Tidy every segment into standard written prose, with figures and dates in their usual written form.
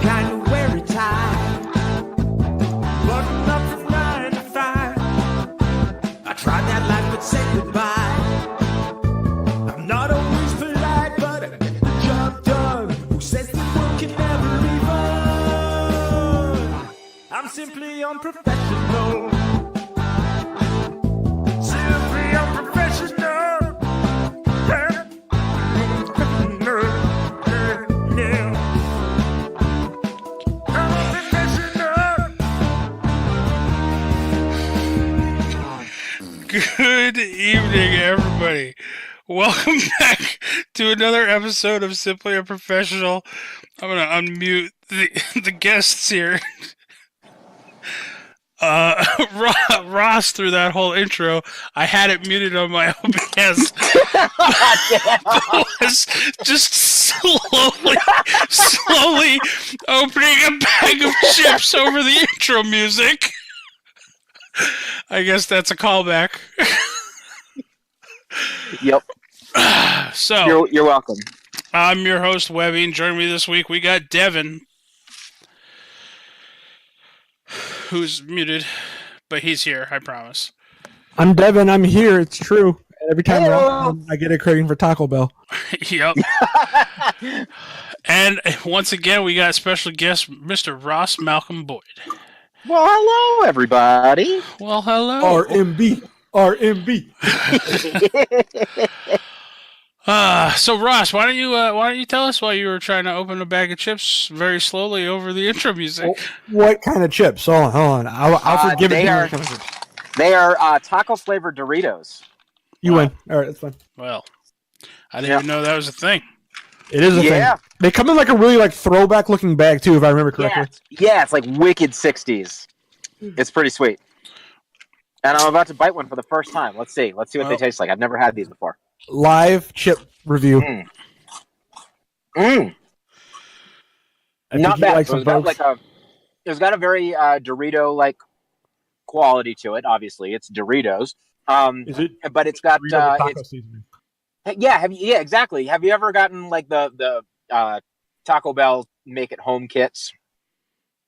kind of wear it tight. Button up from 9 to 5. I tried that life but said goodbye. I'm not always polite, but I get the job done. Who says the world can never be fun? I'm simply unprofessional. Simply unprofessional. Good evening, everybody. Welcome back to another episode of Simply Unprofessional. I'm going to unmute the guests here. Ross, through that whole intro, I had it muted on my OBS. Was just slowly opening a bag of chips over the intro music. I guess that's a callback. Yep. So you're welcome. I'm your host, Webby, and joining me this week we got Devin, who's muted, but he's here, I promise. I'm Devin, I'm here, it's true. Every time I get a craving for Taco Bell. Yep. And once again, we got special guest, Mr. Ross Malcolm Boyd. Well, hello, everybody. Well, hello. RMB. So Ross, why don't you tell us why you were trying to open a bag of chips very slowly over the intro music? What kind of chips? Hold on. I'll forgive it. They are taco flavored Doritos. You win. All right, that's fine. Well, I didn't even know that was a thing. It is a thing. They come in like a really throwback looking bag too, if I remember correctly. Yeah, it's like wicked 60s. It's pretty sweet. And I'm about to bite one for the first time. Let's see what they taste like. I've never had these before. Live chip review. Not bad. It's got a very Dorito like quality to it. Obviously, it's Doritos. Is it? But it's got seasoning. Yeah, exactly. Have you ever gotten like the Taco Bell make it home kits?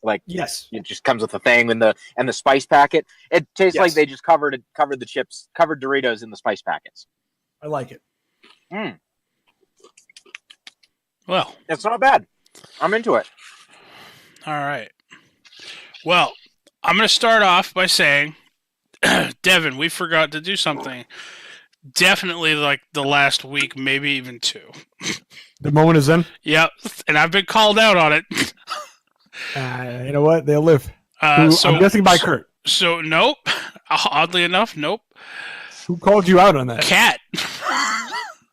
Like, yes, it just comes with a thing and the spice packet. It tastes like they just covered the chips, covered Doritos in the spice packets. I like it. Well, it's not bad. I'm into it. All right. Well, I'm going to start off by saying, Devin, we forgot to do something. Definitely like the last week, maybe even two. The moment is in? Yep, and I've been called out on it. You know what? They'll live. I'm guessing by Kurt. So, nope. Oddly enough, nope. Who called you out on that? Cat.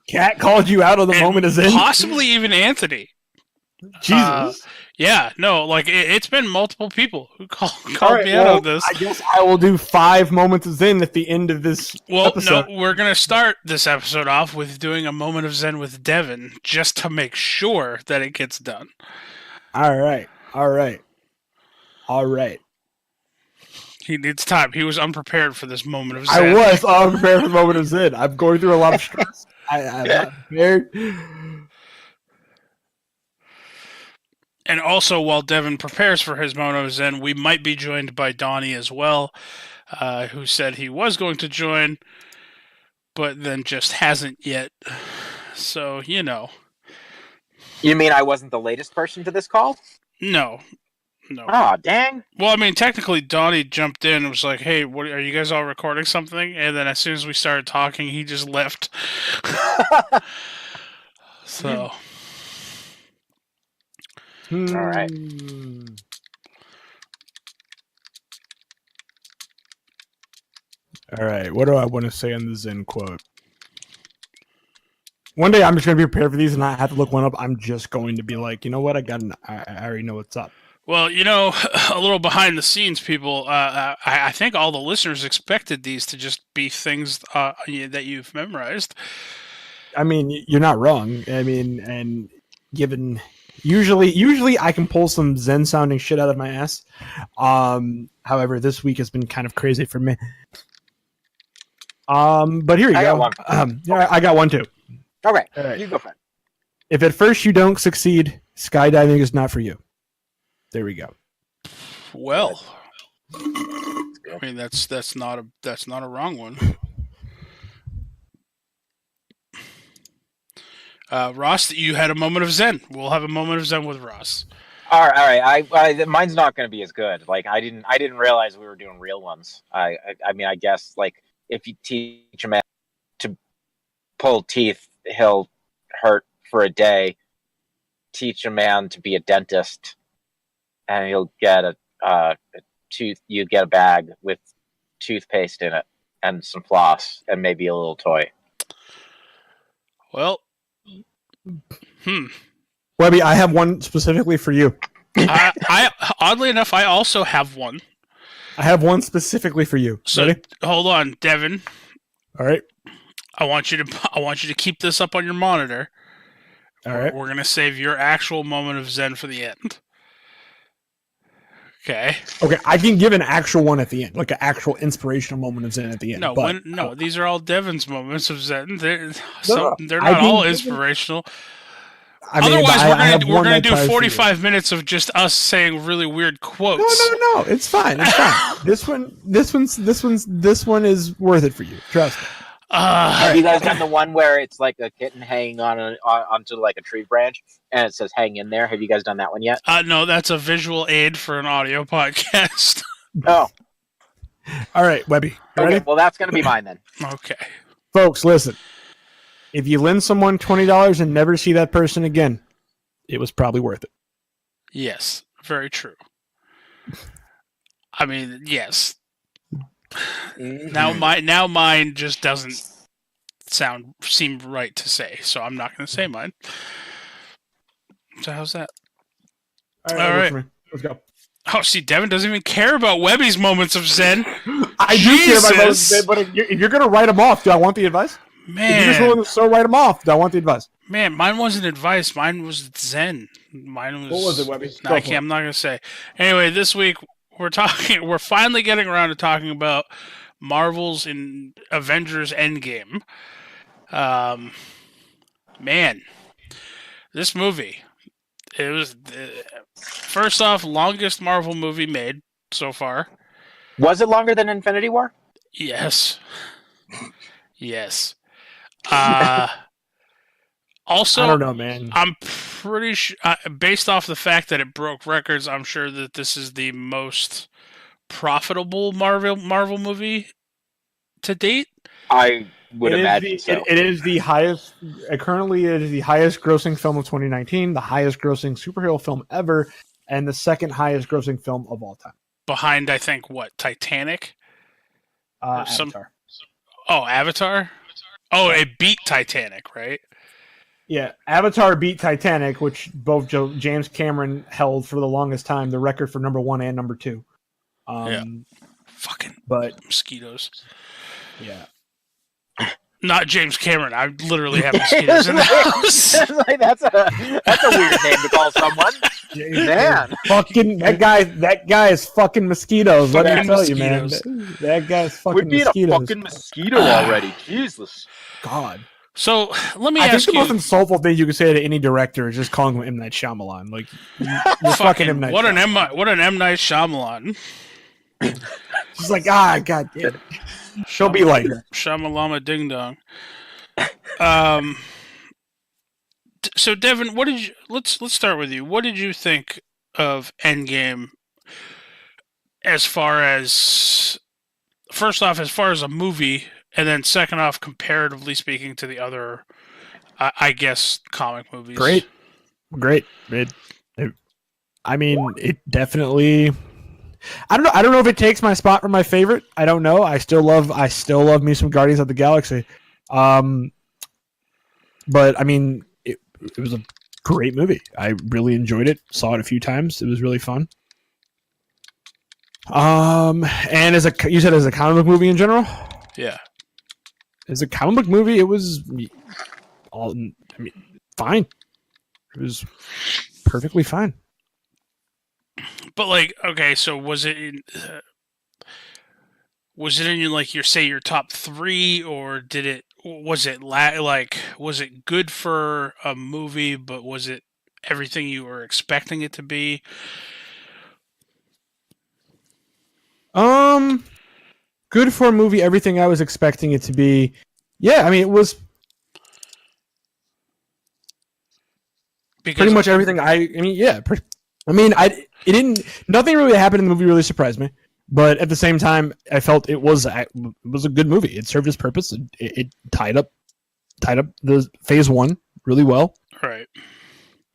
Cat called you out on the moment is in? Possibly even Anthony. Jesus. Yeah, no, like it's been multiple people who called me out on this. I guess I will do 5 moments of Zen at the end of this episode. No, we're going to start this episode off with doing a moment of Zen with Devin just to make sure that it gets done. All right. He needs time. He was unprepared for this moment of Zen. I was unprepared for the moment of Zen. I'm going through a lot of stress. I'm not prepared. And also, while Devin prepares for his moment of Zen, we might be joined by Donnie as well, who said he was going to join, but then just hasn't yet. So, you know. You mean I wasn't the latest person to this call? No. Oh, dang. Well, I mean, technically, Donnie jumped in and was like, hey, what, are you guys all recording something? And then as soon as we started talking, he just left. So... All right. All right. What do I want to say on the Zen quote? One day I'm just going to be prepared for these and not have to look one up. I'm just going to be like, you know what? I already know what's up. Well, you know, a little behind the scenes, people, I think all the listeners expected these to just be things that you've memorized. I mean, you're not wrong. I mean, and given... Usually I can pull some Zen sounding shit out of my ass. However, this week has been kind of crazy for me. But here you go. I got one too. Okay, you go for it. If at first you don't succeed, skydiving is not for you. There we go. Well, I mean that's not a wrong one. Ross, you had a moment of zen. We'll have a moment of zen with Ross. All right. I mine's not going to be as good. Like I didn't realize we were doing real ones. I mean, I guess like if you teach a man to pull teeth, he'll hurt for a day. Teach a man to be a dentist, and he'll get a tooth. You get a bag with toothpaste in it and some floss and maybe a little toy. Well, Webby, I have one specifically for you. I oddly enough, I also have one. I have one specifically for you. So Ready? hold on, Devin. All right. I want you to keep this up on your monitor. All right. We're gonna save your actual moment of zen for the end. Okay. Okay, I can give an actual one at the end, like an actual inspirational moment of zen at the end. No, these are all Devin's moments of zen. They're No, not all inspirational. I mean, Otherwise, we're gonna do 45 minutes of just us saying really weird quotes. No, it's fine. It's fine. This one is worth it for you. Trust me. Have you guys done the one where it's like a kitten hanging onto like a tree branch and it says "hang in there"? Have you guys done that one yet? No, that's a visual aid for an audio podcast. Oh, all right, Webby. okay. Ready? Well, that's gonna be mine then. Okay. Folks, listen. If you lend someone $20 and never see that person again, it was probably worth it. Yes, very true. I mean, yes. Now mine just doesn't seem right to say, so I'm not going to say mine. So how's that? All right. Let's go. Oh, see, Devin doesn't even care about Webby's moments of zen. I do care about those, but if you're going to write them off, do I want the advice? Man, if you're just willing to write them off, do I want the advice? Man, mine wasn't advice. Mine was zen. Mine was. What was it, Webby? I'm not going to say. Anyway, this week we're finally getting around to talking about Marvel's in Avengers End Game. Man, this movie, it was first off longest Marvel movie made so far. Was it longer than Infinity War? Yes. Yes. Also, I don't know, man. I'm pretty sure, based off the fact that it broke records, I'm sure that this is the most profitable Marvel movie to date. I would imagine so. It is the highest. Currently, it is the highest grossing film of 2019, the highest grossing superhero film ever, and the second highest grossing film of all time. Behind, I think, what, Titanic? Avatar. Avatar? Oh, it beat Titanic, right? Yeah, Avatar beat Titanic, which both James Cameron held for the longest time the record for number 1 and number 2. Yeah. Fucking mosquitoes. Yeah. Not James Cameron. I literally have mosquitoes in the house. Like, that's a weird name to call someone. Man, fucking that guy is fucking mosquitoes. Let me tell you, man. That guy's fucking mosquitoes. We'd be a fucking mosquito already. Jesus. God. So let me ask you. I think the most insultful thing you can say to any director is just calling him M. Night Shyamalan. Like, you're fucking M. Night. What an M Night Shyamalan. She's like, God damn it. She'll be like Shyamalama Ding Dong. So Devin, what did you? Let's start with you. What did you think of Endgame? As far as first off, as far as a movie, and then second off, comparatively speaking to the other, I guess, comic movies. Great. I mean, it definitely. I don't know if it takes my spot for my favorite. I don't know. I still love me some Guardians of the Galaxy. But I mean, it was a great movie. I really enjoyed it. Saw it a few times. It was really fun. And you said as a comic book movie in general? Yeah. As a comic book movie, it was fine. It was perfectly fine. But like, okay, so was it in like your top 3, or was it good for a movie, but was it everything you were expecting it to be? Good for a movie. Everything I was expecting it to be. Yeah, I mean, it was Because pretty much everything. I mean, yeah. It didn't. Nothing really happened in the movie really surprised me. But at the same time, I felt it was a good movie. It served its purpose. It tied up the phase one really well. right.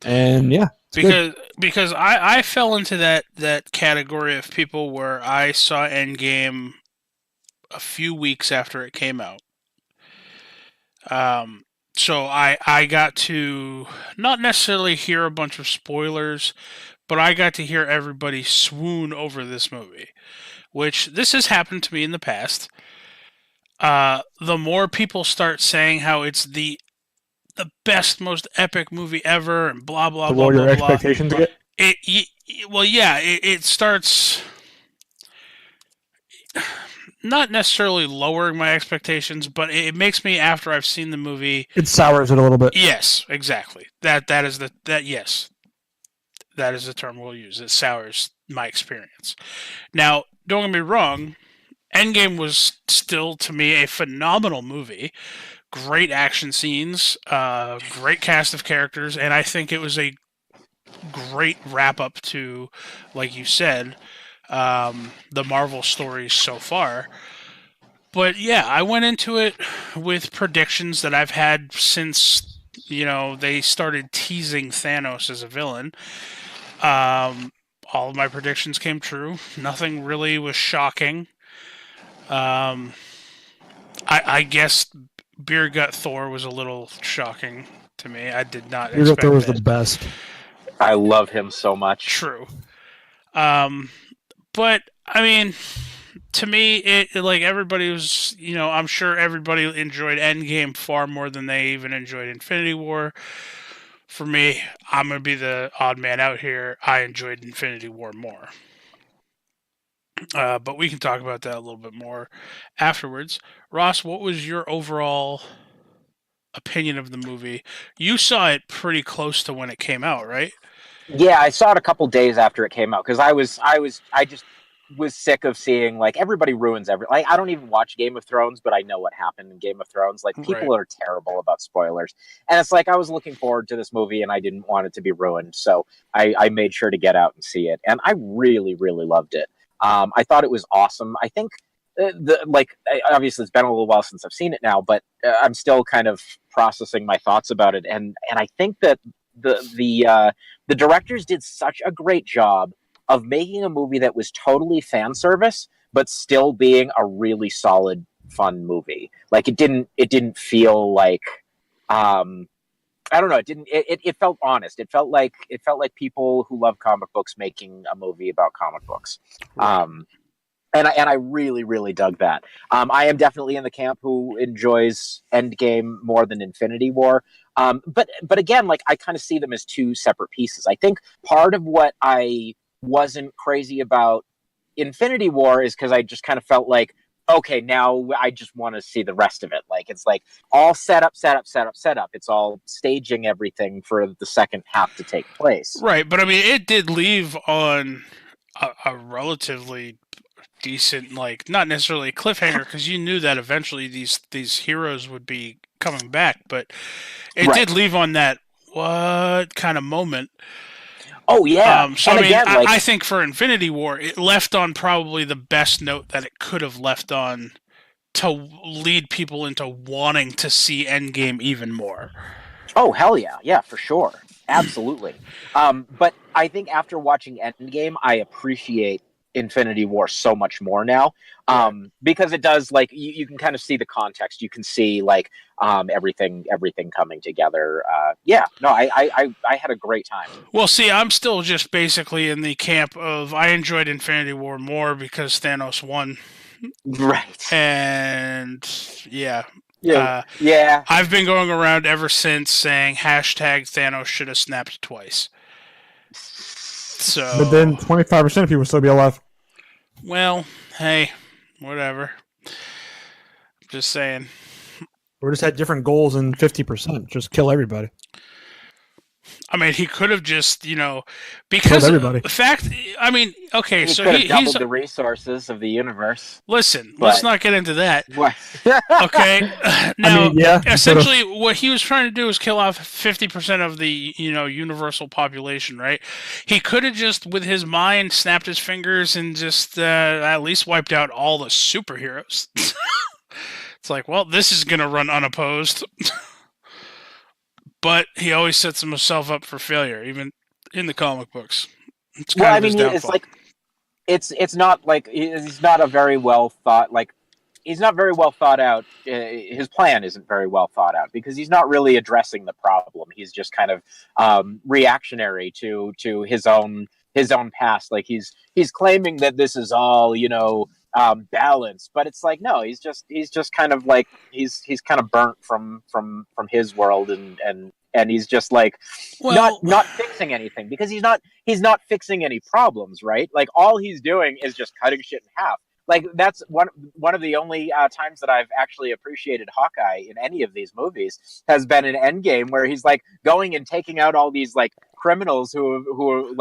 And yeah, Because I fell into that category of people where I saw Endgame a few weeks after it came out. So I got to not necessarily hear a bunch of spoilers, but I got to hear everybody swoon over this movie, which this has happened to me in the past. The more people start saying how it's the best, most epic movie ever, and blah blah the blah lower blah your blah. expectations get. It starts not necessarily lowering my expectations, but it makes me, after I've seen the movie, It sours it a little bit. yes, exactly. Yes, that is the term we'll use. It sours my experience. Now, don't get me wrong, Endgame was still to me a phenomenal movie. Great action scenes, great cast of characters, and I think it was a great wrap up to, like you said, the Marvel stories so far. But yeah, I went into it with predictions that I've had since they started teasing Thanos as a villain. All of my predictions came true. Nothing really was shocking. I guess Beer Gut Thor was a little shocking to me. I did not expect Thor was that. the best. I love him so much. True. But I mean, to me, it like everybody was, I'm sure everybody enjoyed Endgame far more than they even enjoyed Infinity War. For me, I'm gonna be the odd man out here. I enjoyed Infinity War more. But we can talk about that a little bit more afterwards. Ross, what was your overall opinion of the movie? You saw it pretty close to when it came out, right? Yeah, I saw it a couple days after it came out because I just was sick of seeing like everybody ruins every. Like I don't even watch Game of Thrones, but I know what happened in Game of Thrones. Like people Right. are terrible about spoilers, and it's like I was looking forward to this movie and I didn't want it to be ruined, so I made sure to get out and see it, and I really really loved it. I thought it was awesome. I think obviously it's been a little while since I've seen it now, but I'm still kind of processing my thoughts about it, and I think that the directors did such a great job of making a movie that was totally fan service, but still being a really solid, fun movie. Like it didn't feel like, I don't know. It felt honest. It felt like people who love comic books making a movie about comic books. And I really really dug that. I am definitely in the camp who enjoys Endgame more than Infinity War. But again, like I kind of see them as two separate pieces. I think part of what I wasn't crazy about Infinity War is because I just kind of felt like, okay, now I just want to see the rest of it. Like it's like all set up. It's all staging everything for the second half to take place. Right, but I mean, it did leave on a relatively decent, like not necessarily a cliffhanger, because you knew that eventually these heroes would be coming back, but it did leave on that what kind of moment. Oh yeah. So and I mean, again, I think for Infinity War, it left on probably the best note that it could have left on to lead people into wanting to see Endgame even more. oh hell yeah, yeah for sure, absolutely. But I think after watching Endgame, I appreciate Infinity War so much more now, because it does like you can kind of see the context. You can see like everything coming together. I had a great time. Well, see, I'm still just basically in the camp of I enjoyed Infinity War more because Thanos won. Right. And yeah. Yeah. I've been going around ever since saying hashtag Thanos should have snapped twice. So, But then 25% of people still be alive. well, hey, whatever. Just saying. We just had different goals and 50%. Just kill everybody. I mean, he could have just, Killed because everybody. the fact. I mean, okay, He so could have he's doubled the resources of the universe. listen. but- Let's not get into that. What? Okay. Now, yeah, he essentially, what he was trying to do is kill off 50% of the universal population, right? He could have just, with his mind, snapped his fingers and just at least wiped out all the superheroes. It's like, well, this is gonna run unopposed. But he always sets himself up for failure, even in the comic books. It's kind Well, I of his mean, it's downfall. like it's not like he's not a very well thought like he's not very well thought out. His plan isn't very well thought out because he's not really addressing the problem. He's just kind of reactionary to his own past. Like he's claiming that this is all balanced, but it's like no, he's just kind of like he's kind of burnt from his world and he's just like not fixing anything because he's not fixing any problems, right? Like all he's doing is just cutting shit in half. Like that's one of the only times that I've actually appreciated Hawkeye in any of these movies has been in Endgame, where he's like going and taking out all these like criminals who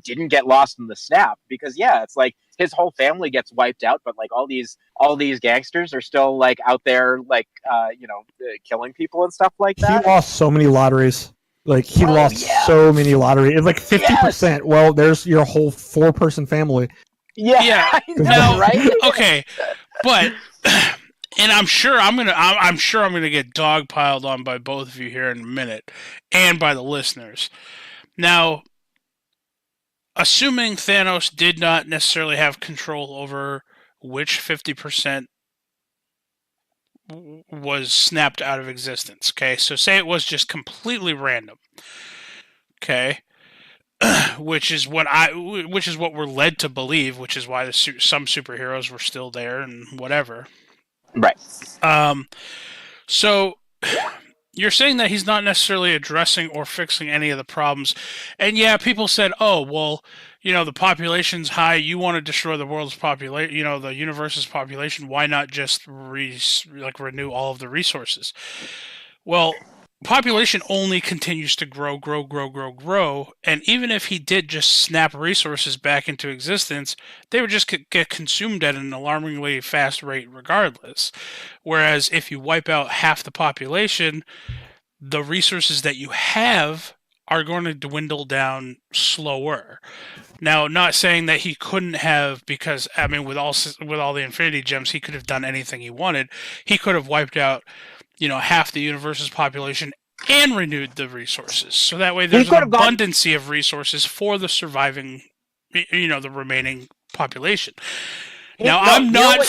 didn't get lost in the snap. Because yeah, it's like his whole family gets wiped out, but like all these gangsters are still like out there like killing people and stuff like that. He lost so many lotteries. Like he lost so many lotteries. It's like 50%. Yes. Well, there's your whole 4-person family. Yeah. I know, Now, right? okay, but and I'm sure I'm gonna get dogpiled on by both of you here in a minute, and by the listeners. Now, assuming Thanos did not necessarily have control over which 50% was snapped out of existence. Okay, so say it was just completely random. Okay. Which is what we're led to believe, which is why some superheroes were still there and whatever. Right. So you're saying that he's not necessarily addressing or fixing any of the problems, and yeah, people said, "Oh, well, the population's high. You want to destroy the world's population, the universe's population. Why not just renew all of the resources?" Well, population only continues to grow, and even if he did just snap resources back into existence, they would just get consumed at an alarmingly fast rate regardless. Whereas if you wipe out half the population, the resources that you have are going to dwindle down slower. Now, not saying that he couldn't have, because I mean, with all the Infinity Gems, he could have done anything he wanted. He could have wiped out half the universe's population and renewed the resources. So that way there's an abundance of resources for the surviving, the remaining population. Now, I'm not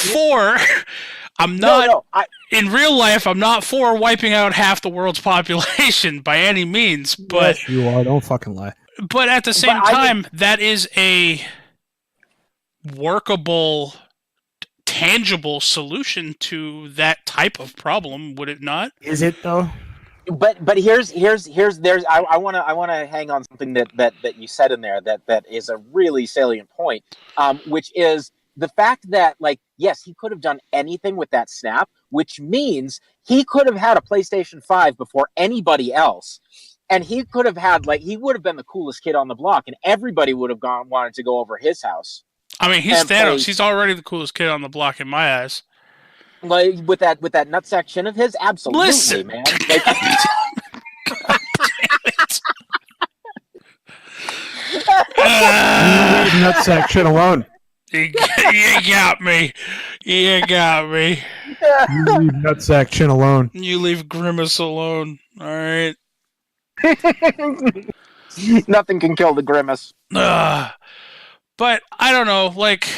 in real life, I'm not for wiping out half the world's population by any means, but Yes, you are. Don't fucking lie. But at the same time, that is a workable, tangible solution to that type of problem, would it not? Is it though? But here's I want to hang on something that you said in there that is a really salient point, which is the fact that like yes, he could have done anything with that snap, which means he could have had a PlayStation 5 before anybody else. And he could have had he would have been the coolest kid on the block, and everybody would have wanted to go over his house. I mean, he's Thanos. He's already the coolest kid on the block in my eyes. Like with that nutsack chin of his, absolutely, Listen. man. Nutsack shit alone. You got me. You got me. You leave Nutsack chin alone. You leave Grimace alone. All right. Nothing can kill the Grimace. But I don't know. Like,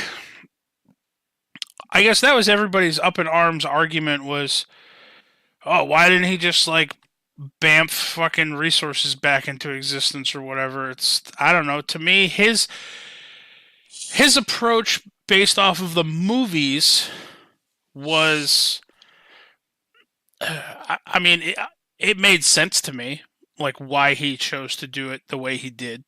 I guess that was everybody's up in arms argument was, oh, why didn't he just bamf fucking resources back into existence or whatever? I don't know. To me, his approach based off of the movies was, I mean, it made sense to me, why he chose to do it the way he did.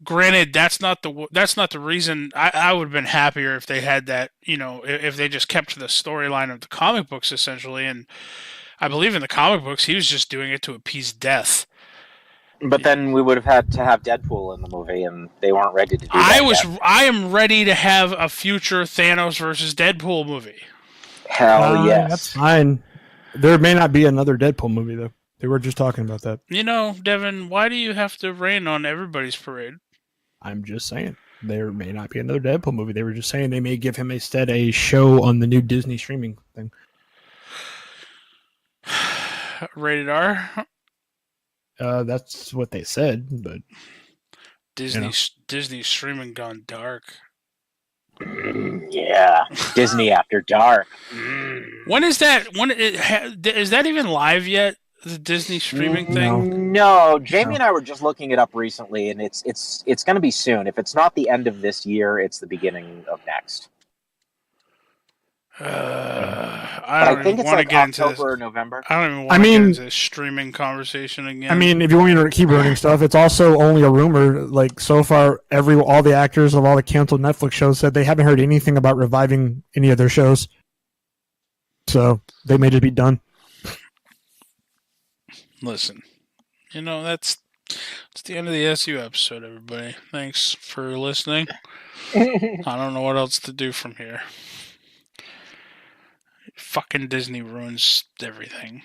Granted, that's not the reason. I would have been happier if they had that, if they just kept to the storyline of the comic books essentially. And I believe in the comic books, he was just doing it to appease death. But then we would have had to have Deadpool in the movie, and they weren't ready to do that yet. I am ready to have a future Thanos versus Deadpool movie. Hell yes. That's fine. There may not be another Deadpool movie though. They were just talking about that. You know, Devin, why do you have to rain on everybody's parade? I'm just saying. There may not be another Deadpool movie. They were just saying they may give him instead a show on the new Disney streaming thing. Rated R? That's what they said, but Disney streaming gone dark. Yeah, Disney After Dark. When is that? Is that even live yet? The Disney streaming thing? No, Jamie and I were just looking it up recently, and it's going to be soon. If it's not the end of this year, it's the beginning of next. I think it's like October or November. I don't even want to get into this streaming conversation again. I mean, if you want me to keep ruining stuff, it's also only a rumor. Like so far, all the actors of all the canceled Netflix shows said they haven't heard anything about reviving any of their shows. So they may just be done. Listen, you know it's the end of the SU episode, everybody. Thanks for listening. I don't know what else to do from here. Fucking Disney ruins everything.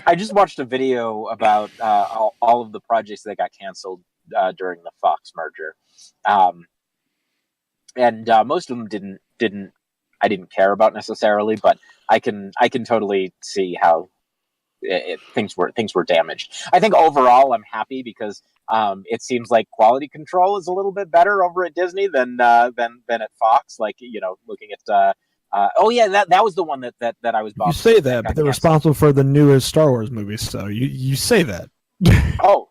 I just watched a video about all of the projects that got canceled during the Fox merger, and most of them didn't I didn't care about necessarily, but I can totally see how things were damaged. I think overall I'm happy because it seems like quality control is a little bit better over at Disney than at Fox. Like, you know, looking at that was the one that I was. You say that, but they're responsible for the newest Star Wars movies, so you say that. Oh,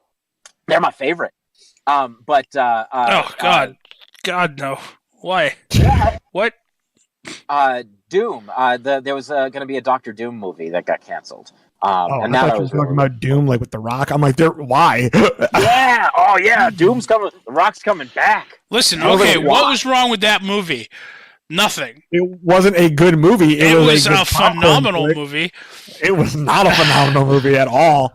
they're my favorite. Oh God, God no! Why? What? Doom. There was going to be a Doctor Doom movie that got canceled. And I thought you were talking about Doom, like with The Rock. I'm like, why? Yeah. Oh, yeah. Doom's coming. The Rock's coming back. Listen, okay. What was wrong with that movie? Nothing. It wasn't a good movie. It was a phenomenal movie. It was not a phenomenal movie at all.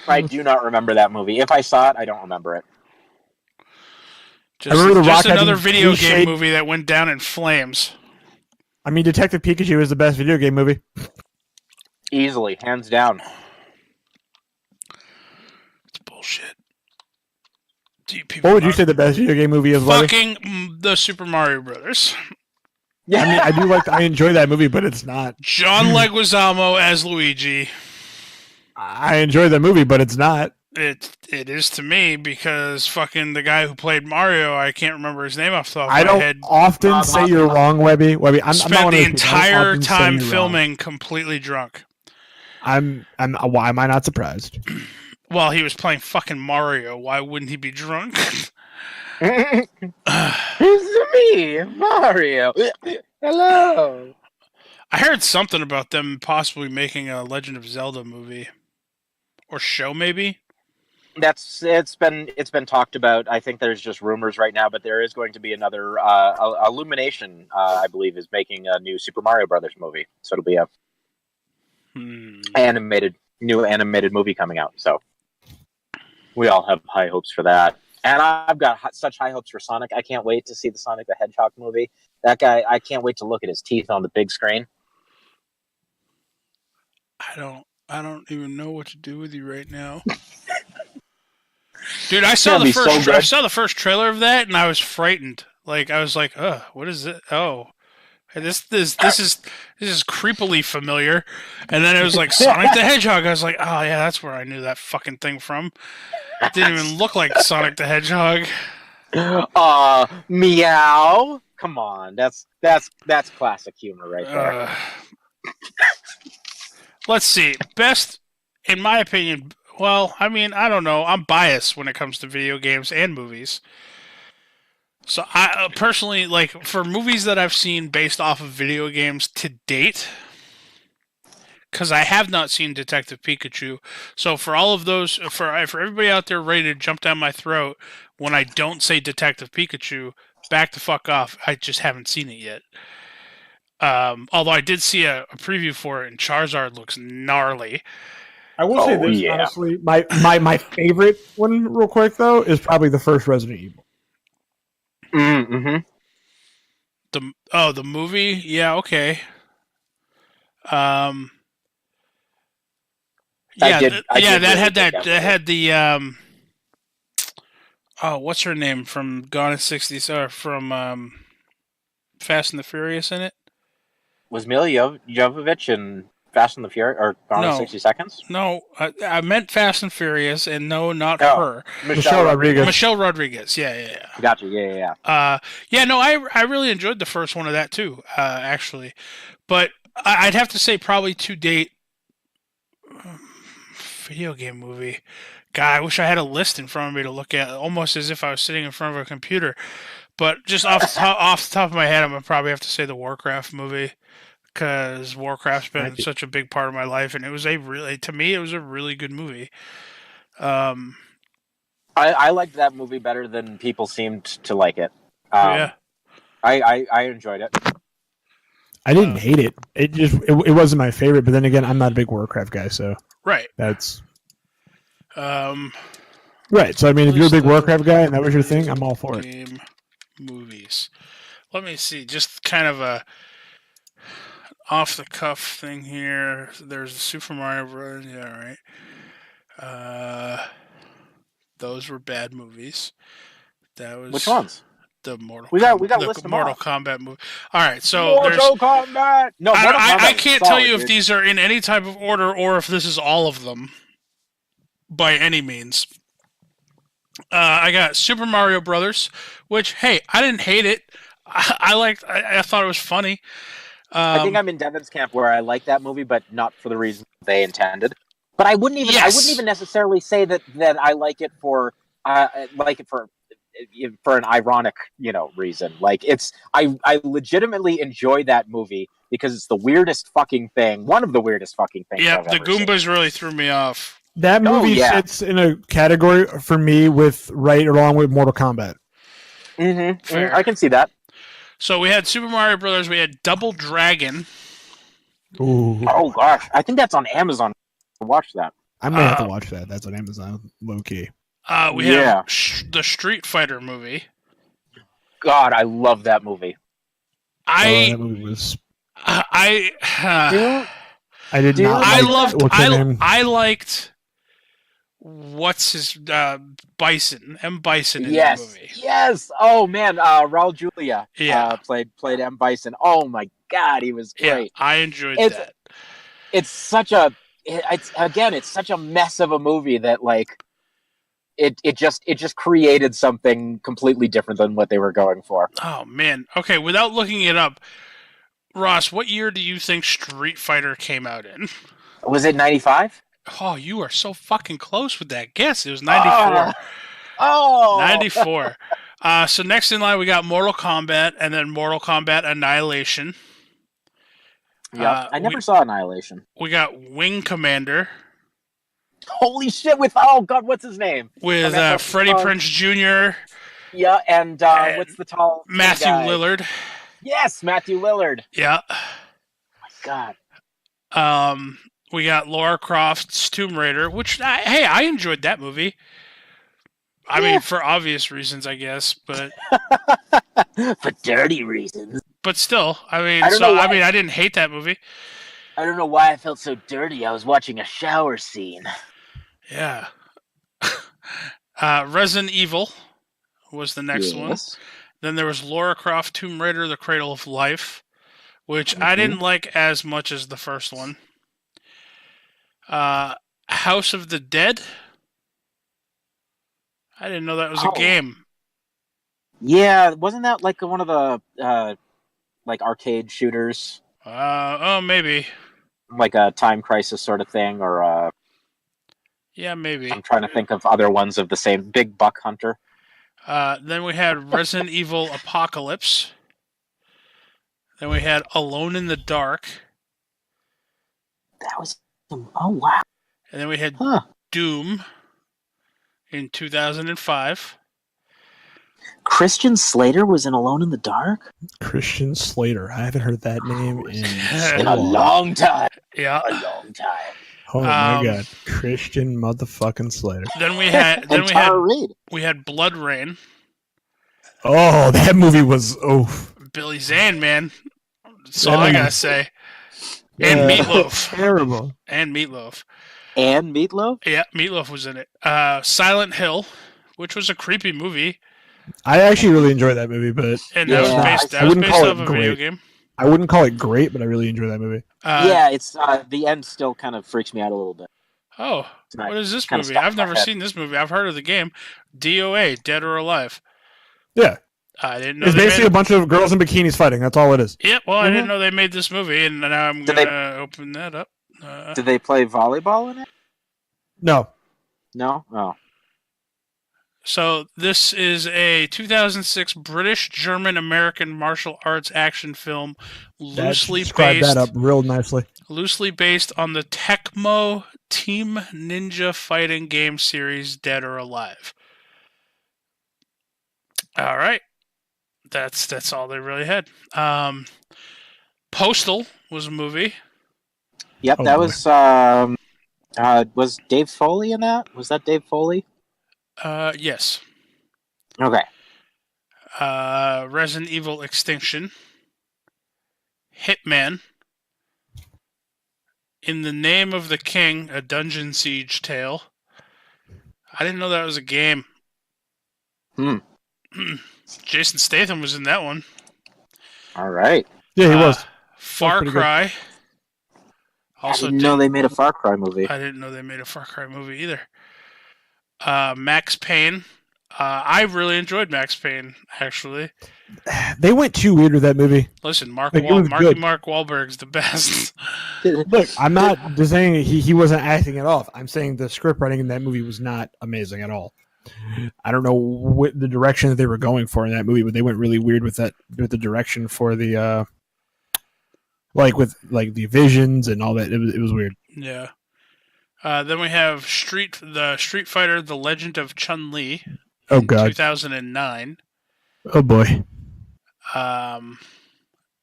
I do not remember that movie. If I saw it, I don't remember it. Just another video game movie that went down in flames. I mean, Detective Pikachu is the best video game movie. Easily, hands down. It's bullshit. What would you say the best video game movie is? Fucking the Super Mario Brothers. Yeah, I mean, I enjoy that movie, but it's not. John Leguizamo as Luigi. I enjoy that movie, but it's not. It is to me because fucking the guy who played Mario, I can't remember his name off the top of my head. I don't often say you're wrong, Webby. I'm spent the entire time filming completely drunk. Why am I not surprised? Well, he was playing fucking Mario. Why wouldn't he be drunk? It's me, Mario. Hello. I heard something about them possibly making a Legend of Zelda movie or show, maybe. It's been talked about. I think there's just rumors right now, but there is going to be another. Illumination, I believe, is making a new Super Mario Brothers movie, so it'll be a new animated movie coming out. So we all have high hopes for that, and I've got such high hopes for Sonic. I can't wait to see the Sonic the Hedgehog movie. That guy, I can't wait to look at his teeth on the big screen. I don't even know what to do with you right now. Dude, I saw the first trailer of that and I was frightened. Like I was like, what is it? Oh. This is creepily familiar. And then it was like Sonic the Hedgehog. I was like, oh yeah, that's where I knew that fucking thing from. It didn't even look like Sonic the Hedgehog. Meow. Come on. That's classic humor right there. Let's see. Best, in my opinion, well, I mean, I don't know. I'm biased when it comes to video games and movies. So I personally, like, for movies that I've seen based off of video games to date, because I have not seen Detective Pikachu. So for all of those, for everybody out there ready to jump down my throat when I don't say Detective Pikachu, back the fuck off. I just haven't seen it yet. Although I did see a preview for it, and Charizard looks gnarly. I will say Oh, this, yeah. honestly. My favorite one, real quick, though, is probably the first Resident Evil. Mm-hmm. The movie? Yeah, okay. I did that really had dig that movie. had the oh, what's her name from Gone in 60 or from Fast and the Furious in it? Was Mila Jovovich in Fast and the Furious or Gone in No. 60 Seconds? No, I meant Fast and Furious, and no, not Oh, her. Michelle Rodriguez. Michelle Rodriguez. Yeah. Gotcha. Yeah. No, I really enjoyed the first one of that too, actually. But I'd have to say probably to date, video game movie. God, I wish I had a list in front of me to look at, almost as if I was sitting in front of a computer. But just off the top of my head, I'm gonna probably have to say the Warcraft movie, because Warcraft's been such a big part of my life, and it was to me, it was a really good movie. I liked that movie better than people seemed to like it. Yeah. I enjoyed it. I didn't hate it. It wasn't my favorite, but then again, I'm not a big Warcraft guy, so Right. that's right. So I mean, if you're a big Warcraft guy and that was your thing, I'm all for it. Game movies. Let me see. Just kind of a off the cuff thing here. There's the Super Mario Bros. Yeah, right. Those were bad movies. That was Which ones? The Mortal. We got the list them Mortal off. Kombat movie. All right, so Mortal Kombat. No, Mortal Kombat I was can't solid, tell you dude. if these are in any type of order or if this is all of them. By any means. I got Super Mario Brothers, which hey, I didn't hate it. I thought it was funny. I think I'm in Devin's camp where I like that movie, but not for the reason they intended. But I wouldn't even necessarily say that I like it for an ironic, reason. Like I legitimately enjoy that movie because it's the weirdest fucking thing. One of the weirdest fucking things. Yeah, I've the ever Goombas seen. really threw me off. That movie sits in a category for me right along with Mortal Kombat. Fair. I can see that. So we had Super Mario Brothers. We had Double Dragon. Ooh. Oh gosh, I think that's on Amazon. Watch that. I might have to watch that. That's on Amazon, low key. We have the Street Fighter movie. God, I love that movie. That movie was. I did not. I liked. What's his Bison? M. Bison in the movie. Yes. Oh man, Raul Julia. Yeah. Played M. Bison. Oh my God, he was great. Yeah, I enjoyed that. It's such a. It's such a mess of a movie that like. It just created something completely different than what they were going for. Oh man. Okay, without looking it up, Ross, what year do you think Street Fighter came out in? Was it 95? Oh, you are so fucking close with that guess. It was 94. 94. So next in line, we got Mortal Kombat, and then Mortal Kombat Annihilation. Yeah, I never saw Annihilation. We got Wing Commander. Holy shit! What's his name? With Freddie Prinze Jr. Yeah, and what's the tall Matthew guy? Lillard. Yes, Matthew Lillard. Yeah. Oh my God. We got Lara Croft's Tomb Raider, which I enjoyed that movie. I mean, for obvious reasons, I guess, but for dirty reasons. But still, I mean, I didn't hate that movie. I don't know why I felt so dirty. I was watching a shower scene. Yeah. Resident Evil was the next one. Then there was Lara Croft Tomb Raider, The Cradle of Life, which I didn't like as much as the first one. House of the Dead. I didn't know that was a game. Yeah, wasn't that like one of the arcade shooters? Maybe. Like a Time Crisis sort of thing, or yeah, maybe. I'm trying to think of other ones of the same. Big Buck Hunter. Then we had Resident Evil Apocalypse. Then we had Alone in the Dark. That was wow. And then we had Doom in 2005. Christian Slater was in Alone in the Dark? Christian Slater. I haven't heard that name in a long time. Yeah. A long time. Oh my god, Christian motherfucking Slater. Then we had And Tara Reid. we had Blood Rain. Oh, that movie was Billy Zane, man. That's all I gotta say. And Yeah. Meatloaf. terrible. And Meatloaf. And Meatloaf? Yeah, Meatloaf was in it. Silent Hill, which was a creepy movie, I actually really enjoyed that movie, but and Yeah. that was based off a video game. I wouldn't call it great, but I really enjoyed that movie. Yeah, it's the end still kind of freaks me out a little bit. Oh, Right. what is this Kinda movie? stuck I've in my never head. seen this movie. I've heard of the game. DOA, Dead or Alive. Yeah, I didn't know it's they basically made a bunch of girls in bikinis fighting. That's all it is. Yep, well, I didn't Mhm. know they made this movie, and now I'm Did going to open that up. Did they play volleyball in it? No, No? Oh. So this is a 2006 British-German-American martial arts action film, describe that up real nicely. loosely based on the Tecmo Team Ninja fighting game series Dead or Alive. All right, that's all they really had. Postal was a movie. Yep, Oh, that boy. was Dave Foley in that? Was that Dave Foley? Yes. Okay. Resident Evil Extinction. Hitman. In the Name of the King, a Dungeon Siege Tale. I didn't know that was a game. Hmm. Jason Statham was in that one. All right. Yeah, he was. Far pretty good. Cry. I didn't know they made a Far Cry movie. I didn't know they made a Far Cry movie either. Max Payne. I really enjoyed Max Payne, actually. They went too weird with that movie. Listen, Mark Like, it was good. Wahlberg's the best. Look, I'm not just saying he wasn't acting it off. I'm saying the script writing in that movie was not amazing at all. I don't know what the direction that they were going for in that movie, but they went really weird with the direction for the with the visions and all that. It was weird. Yeah. Then we have Street Fighter: The Legend of Chun-Li. Oh in god. 2009. Oh boy.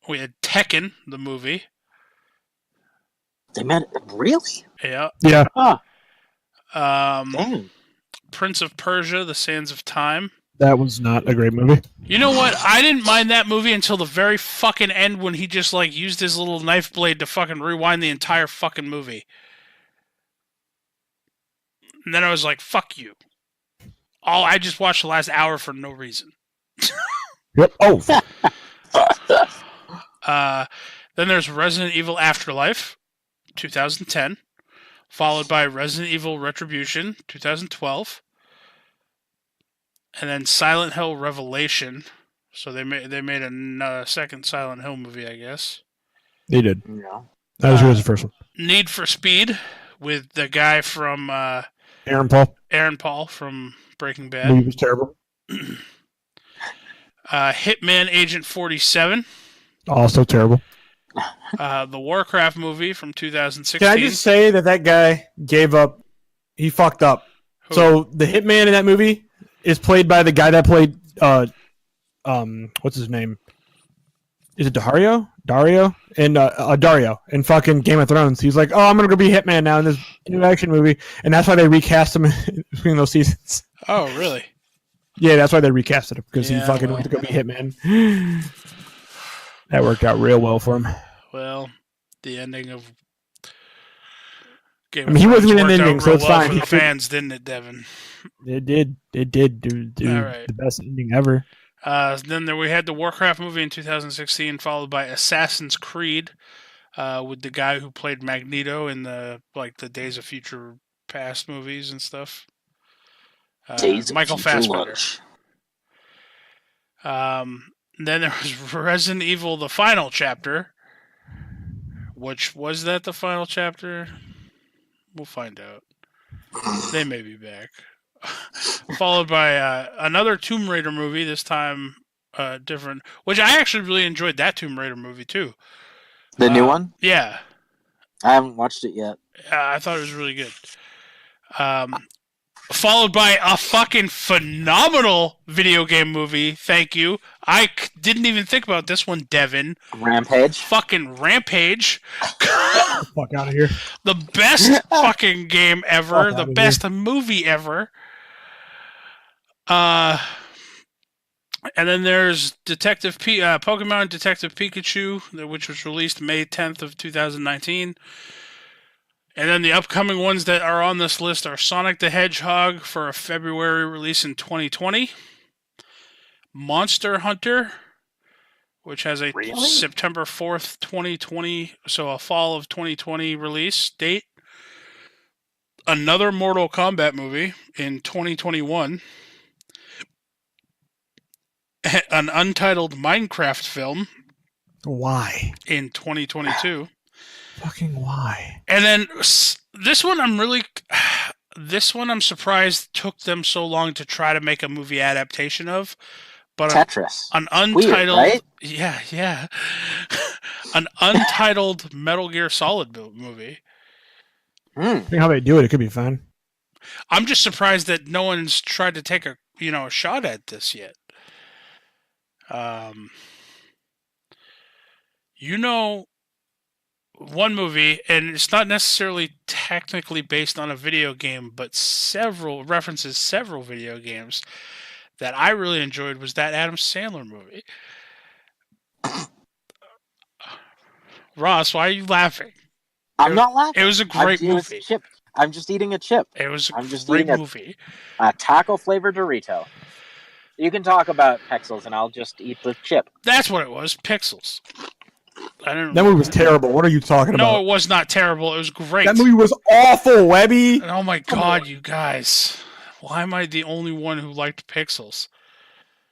We had Tekken, the movie. They made it really? Yeah. Yeah. Huh. Um, Dang. Prince of Persia: The Sands of Time. That was not a great movie. You know what? I didn't mind that movie until the very fucking end when he just used his little knife blade to fucking rewind the entire fucking movie. And then I was like, fuck you. I just watched the last hour for no reason. Yep. Oh. Then there's Resident Evil Afterlife, 2010, followed by Resident Evil Retribution, 2012, and then Silent Hill Revelation. So they made a second Silent Hill movie, I guess. They did. No. That was the first one. Need for Speed with the guy from Aaron Paul. from Breaking The movie Bad. was terrible. Hitman Agent 47. Also terrible. The Warcraft movie from 2016. Can I just say that guy gave up? He fucked up. Who? So the hitman in that movie is played by the guy that played what's his name? Is it Dario? Dario in fucking Game of Thrones. He's like, oh, I'm gonna go be Hitman now in this new action movie, and that's why they recast him between those seasons. Oh, really? Yeah, that's why they recasted him because he Yeah, fucking well. went to go be Hitman. That worked out real well for him. Well, the ending of Game I mean, he of wasn't Thrones in an worked out ending, so real it's well fine. for He the could- fans, didn't it, Devin? It did do All right. the best ending ever. Then we had the Warcraft movie in 2016, followed by Assassin's Creed, with the guy who played Magneto in the Days of Future Past movies and stuff. Days of Michael Future Fassbender. Lunch. Then there was Resident Evil: The Final Chapter. Which was that the final chapter? We'll find out. They may be back. Followed by another Tomb Raider movie, this time different. Which I actually really enjoyed that Tomb Raider movie too. The new one? Yeah, I haven't watched it yet. I thought it was really good. followed by a fucking phenomenal video game movie. Thank you. Didn't even think about this one, Devin. Rampage. Fucking Rampage. Fuck out of here. The best fucking game ever. Fuck The outta best movie ever. And then there's Pokemon Detective Pikachu, which was released May 10th of 2019. And then the upcoming ones that are on this list are Sonic the Hedgehog for a February release in 2020. Monster Hunter, which has a September 4th, 2020, so a fall of 2020 release date. Another Mortal Kombat movie in 2021. An untitled Minecraft film. Why? In 2022. Fucking why? And then this one I'm surprised took them so long to try to make a movie adaptation of. But Tetris. An untitled, weird, right? Yeah. An untitled Metal Gear Solid movie. Think how they do it. It could be fun. I'm just surprised that no one's tried to take a shot at this yet. One movie, and it's not necessarily technically based on a video game, but references several video games that I really enjoyed was that Adam Sandler movie. Ross, why are you laughing? I'm not laughing. It was a great movie. I'm just eating a chip. It was a great movie. A taco flavored Dorito. You can talk about Pixels, and I'll just eat the chip. That's what it was, Pixels. That movie was terrible. What are you talking about? No, it was not terrible. It was great. That movie was awful, Webby. Oh my god, you guys. Why am I the only one who liked Pixels?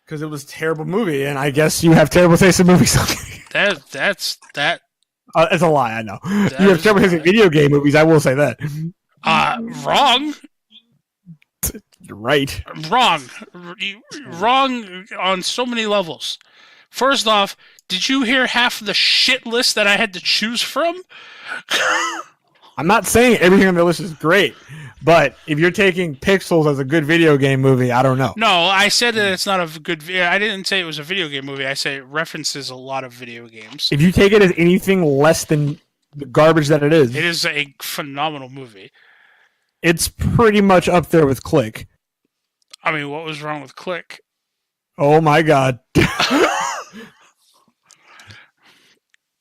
Because it was a terrible movie, and I guess you have terrible taste in movies. That's It's a lie, I know. You have terrible taste in video game movies, I will say that. Wrong. You're right. Wrong on so many levels. First off, did you hear half of the shit list that I had to choose from? I'm not saying everything on the list is great, but if you're taking Pixels as a good video game movie, I don't know. No, I said that it's not a good. I didn't say it was a video game movie. I say it references a lot of video games. If you take it as anything less than the garbage that it is a phenomenal movie. It's pretty much up there with Click. I mean, what was wrong with Click? Oh my god.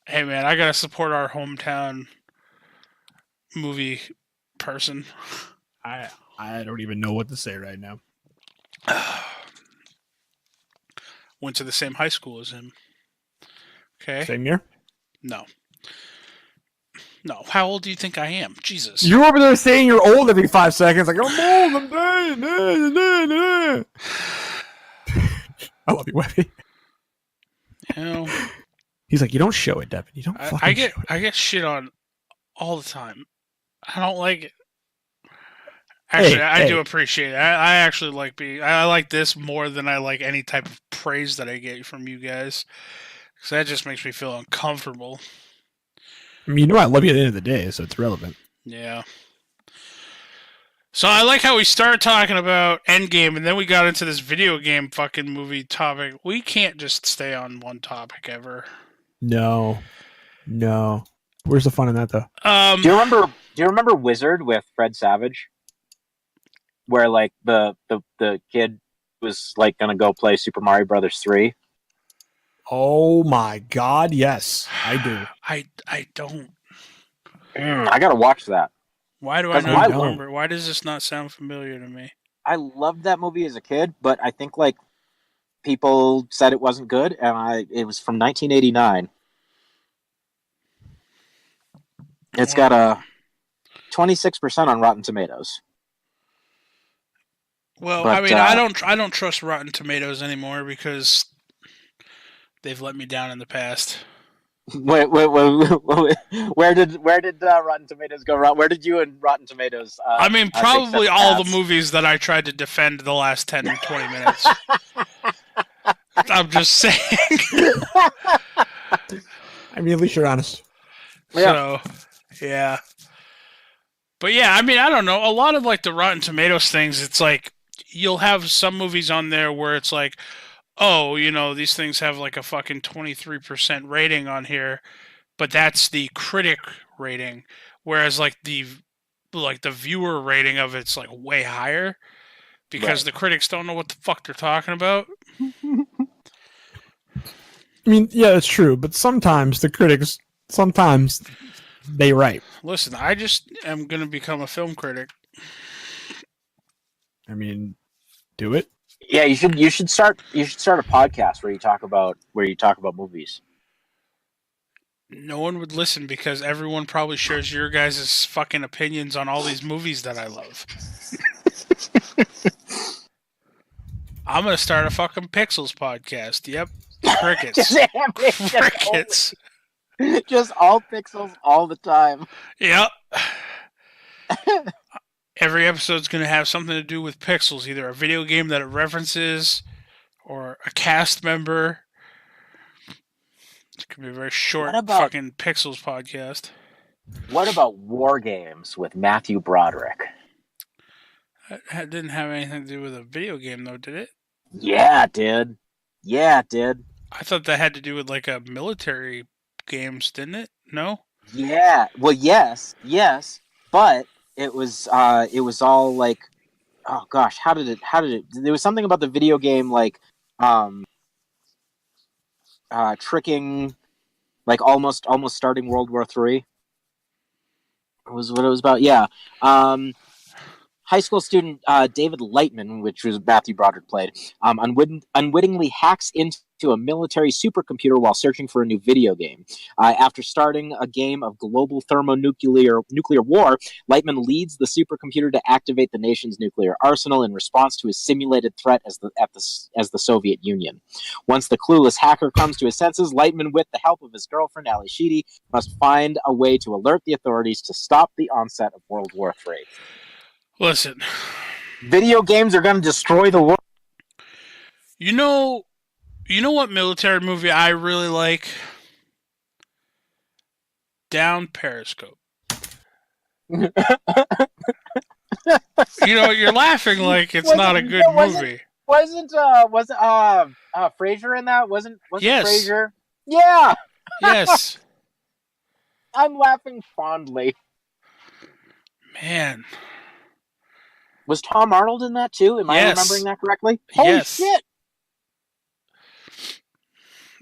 Hey man, I gotta support our hometown movie person. I don't even know what to say right now. Went to the same high school as him. Okay. Same year? No. How old do you think I am? Jesus. You're over there saying you're old every 5 seconds. Like, I'm old, I'm dying. I love you, Webby. He's like, you don't show it, Devin. You don't fucking show it. I get shit on all the time. I don't like it. Actually, I do appreciate it. I actually I like this more than I like any type of praise that I get from you guys. Because that just makes me feel uncomfortable. I mean, I love you at the end of the day, so it's relevant. Yeah. So I like how we started talking about Endgame, and then we got into this video game fucking movie topic. We can't just stay on one topic ever. No. Where's the fun in that, though? Do you remember Wizard with Fred Savage? Where like the kid was like gonna go play Super Mario Brothers 3? Oh my god, yes, I do. I don't. I gotta watch that. Why do I not remember? Why does this not sound familiar to me? I loved that movie as a kid, but I think like people said it wasn't good, and it was from 1989. It's got a 26% on Rotten Tomatoes. Well, but, I mean, I don't trust Rotten Tomatoes anymore because they've let me down in the past. Where did Rotten Tomatoes go wrong? Where did you and Rotten Tomatoes? I mean, probably all the movies that I tried to defend the last 10 to 20 minutes. I'm just saying. I mean, at least you're honest. So, yeah. But yeah, I mean, I don't know. A lot of like the Rotten Tomatoes things, it's like you'll have some movies on there where it's like, oh, these things have like a fucking 23% rating on here, but that's the critic rating, whereas like the viewer rating of it's like way higher because the critics don't know what the fuck they're talking about. I mean, yeah, it's true, but sometimes the critics, they write. Listen, I just am gonna become a film critic. I mean, do it. Yeah, you should start a podcast where you talk about movies. No one would listen because everyone probably shares your guys' fucking opinions on all these movies that I love. I'm gonna start a fucking Pixels podcast. Yep. Crickets. Crickets. Just all pixels all the time. Yep. Every episode's going to have something to do with pixels, either a video game that it references or a cast member. It could be a very short fucking Pixels podcast. What about War Games with Matthew Broderick? That didn't have anything to do with a video game, though, did it? Yeah, it did. I thought that had to do with like a military games, didn't it? No? Yeah. Well, yes, but it was all like, oh gosh, how did it? There was something about the video game like, tricking, like almost starting World War III. Was what it was about. Yeah. High school student David Lightman, which was Matthew Broderick played, unwittingly hacks into a military supercomputer while searching for a new video game. After starting a game of global thermonuclear war, Lightman leads the supercomputer to activate the nation's nuclear arsenal in response to a simulated threat as the Soviet Union. Once the clueless hacker comes to his senses, Lightman, with the help of his girlfriend Ali Sheedy, must find a way to alert the authorities to stop the onset of World War III. Listen. Video games are going to destroy the world. You know what military movie I really like? Down Periscope. You're laughing like it's not a good movie. Wasn't Frasier in that? Wasn't yes. Frasier? Yeah. Yes. I'm laughing fondly. Man. Was Tom Arnold in that too? Am I remembering that correctly? Holy shit!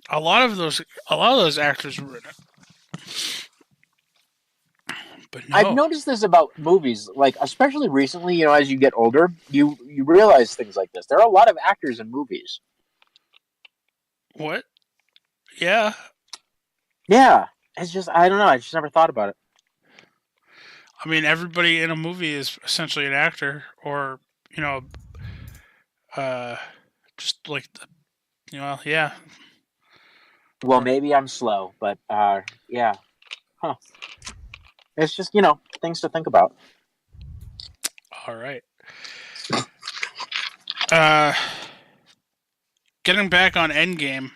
A lot of those actors were in it. But no. I've noticed this about movies, like especially recently. As you get older, you realize things like this. There are a lot of actors in movies. What? Yeah. Yeah. It's just I don't know. I just never thought about it. I mean, everybody in a movie is essentially an actor, or just like, yeah. Well, maybe I'm slow, but yeah, huh? It's just things to think about. All right. Getting back on Endgame.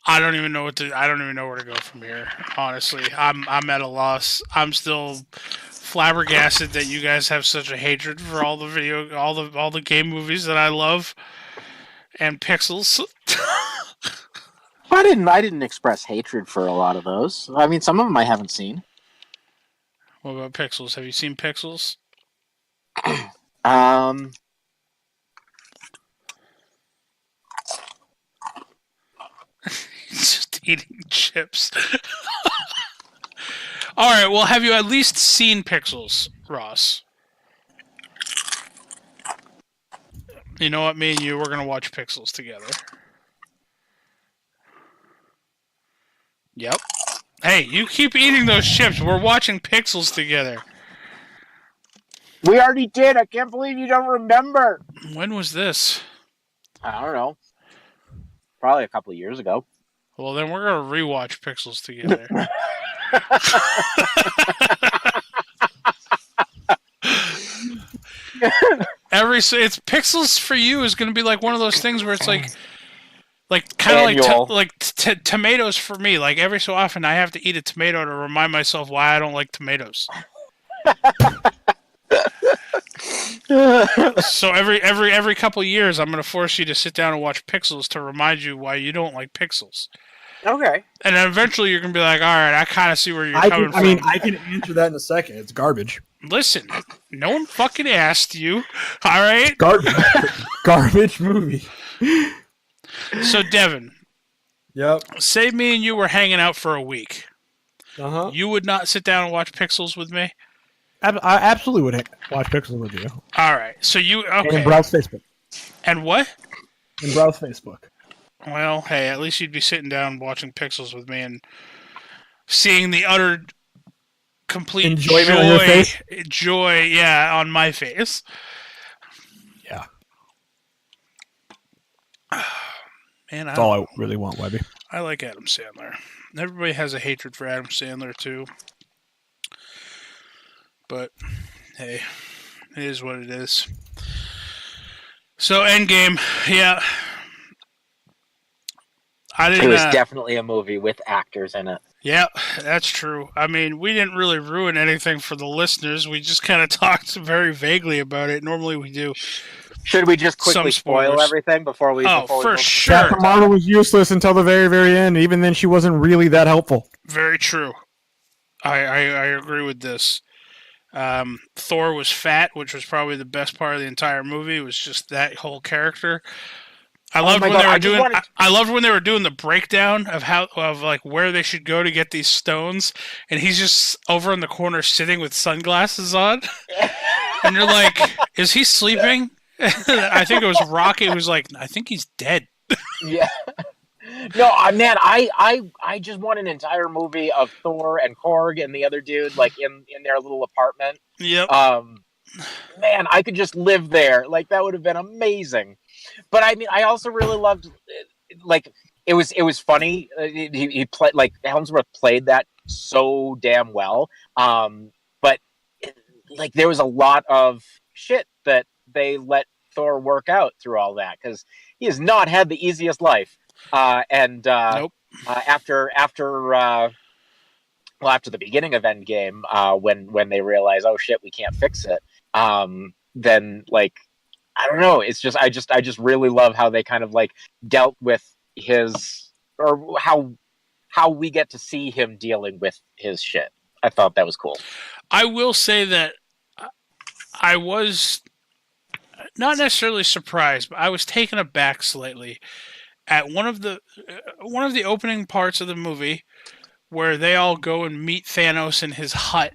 I don't even know where to go from here. Honestly, I'm at a loss. I'm still flabbergasted that you guys have such a hatred for all the game movies that I love and Pixels. I didn't express hatred for a lot of those. I mean, some of them I haven't seen. What about Pixels? Have you seen Pixels? Just eating chips. All right. Well, have you at least seen Pixels, Ross? You know what? Me and you, we're gonna watch Pixels together. Yep. Hey, you keep eating those chips. We're watching Pixels together. We already did. I can't believe you don't remember. When was this? I don't know. Probably a couple of years ago. Well, then we're gonna rewatch Pixels together. It's Pixels for you is gonna be like one of those things where it's like kind of like tomatoes for me. Like every so often, I have to eat a tomato to remind myself why I don't like tomatoes. So every couple of years, I'm going to force you to sit down and watch Pixels to remind you why you don't like Pixels. Okay. And then eventually you're going to be like, all right, I kind of see where you're coming from. I mean, I can answer that in a second. It's garbage. Listen, no one fucking asked you. All right? Garbage. Garbage movie. So, Devin, Yep. say me and you were hanging out for a week. Uh-huh. You would not sit down and watch Pixels with me? I absolutely would watch Pixels with you. All right. So you okay? And browse Facebook. And what? And browse Facebook. Well, hey, at least you'd be sitting down watching Pixels with me and seeing the utter complete enjoyment joy, on your face. Joy, yeah, on my face. Yeah. Man, That's all I really want, Webby. I like Adam Sandler. Everybody has a hatred for Adam Sandler too. But hey, it is what it is. So Endgame, yeah. It was definitely a movie with actors in it. Yeah, that's true. I mean, we didn't really ruin anything for the listeners. We just kind of talked very vaguely about it. Normally we do. Should we just quickly Some spoilers. spoil everything before we? Oh, before for we sure. Captain Marvel was useless until the very, very end. Even then, she wasn't really that helpful. Very true. I agree with this. Thor was fat, which was probably the best part of the entire movie. It was just that whole character. I loved when they were doing the breakdown of like where they should go to get these stones, and he's just over in the corner sitting with sunglasses on, and you're like, is he sleeping? I think it was Rocky. It was like, I think he's dead. Yeah. No, man, I just want an entire movie of Thor and Korg and the other dude like in their little apartment. Yep. Man, I could just live there. Like that would have been amazing. But I mean, I also really loved, like, it was funny. He played, like, Helmsworth played that so damn well. But like, there was a lot of shit that they let Thor work out through all that because he has not had the easiest life. Nope. After the beginning of Endgame, when they realize, oh shit, we can't fix it. Then like. I don't know. It's just I just really love how they kind of like dealt with his, or how we get to see him dealing with his shit. I thought that was cool. I will say that I was not necessarily surprised, but I was taken aback slightly at one of the opening parts of the movie where they all go and meet Thanos in his hut,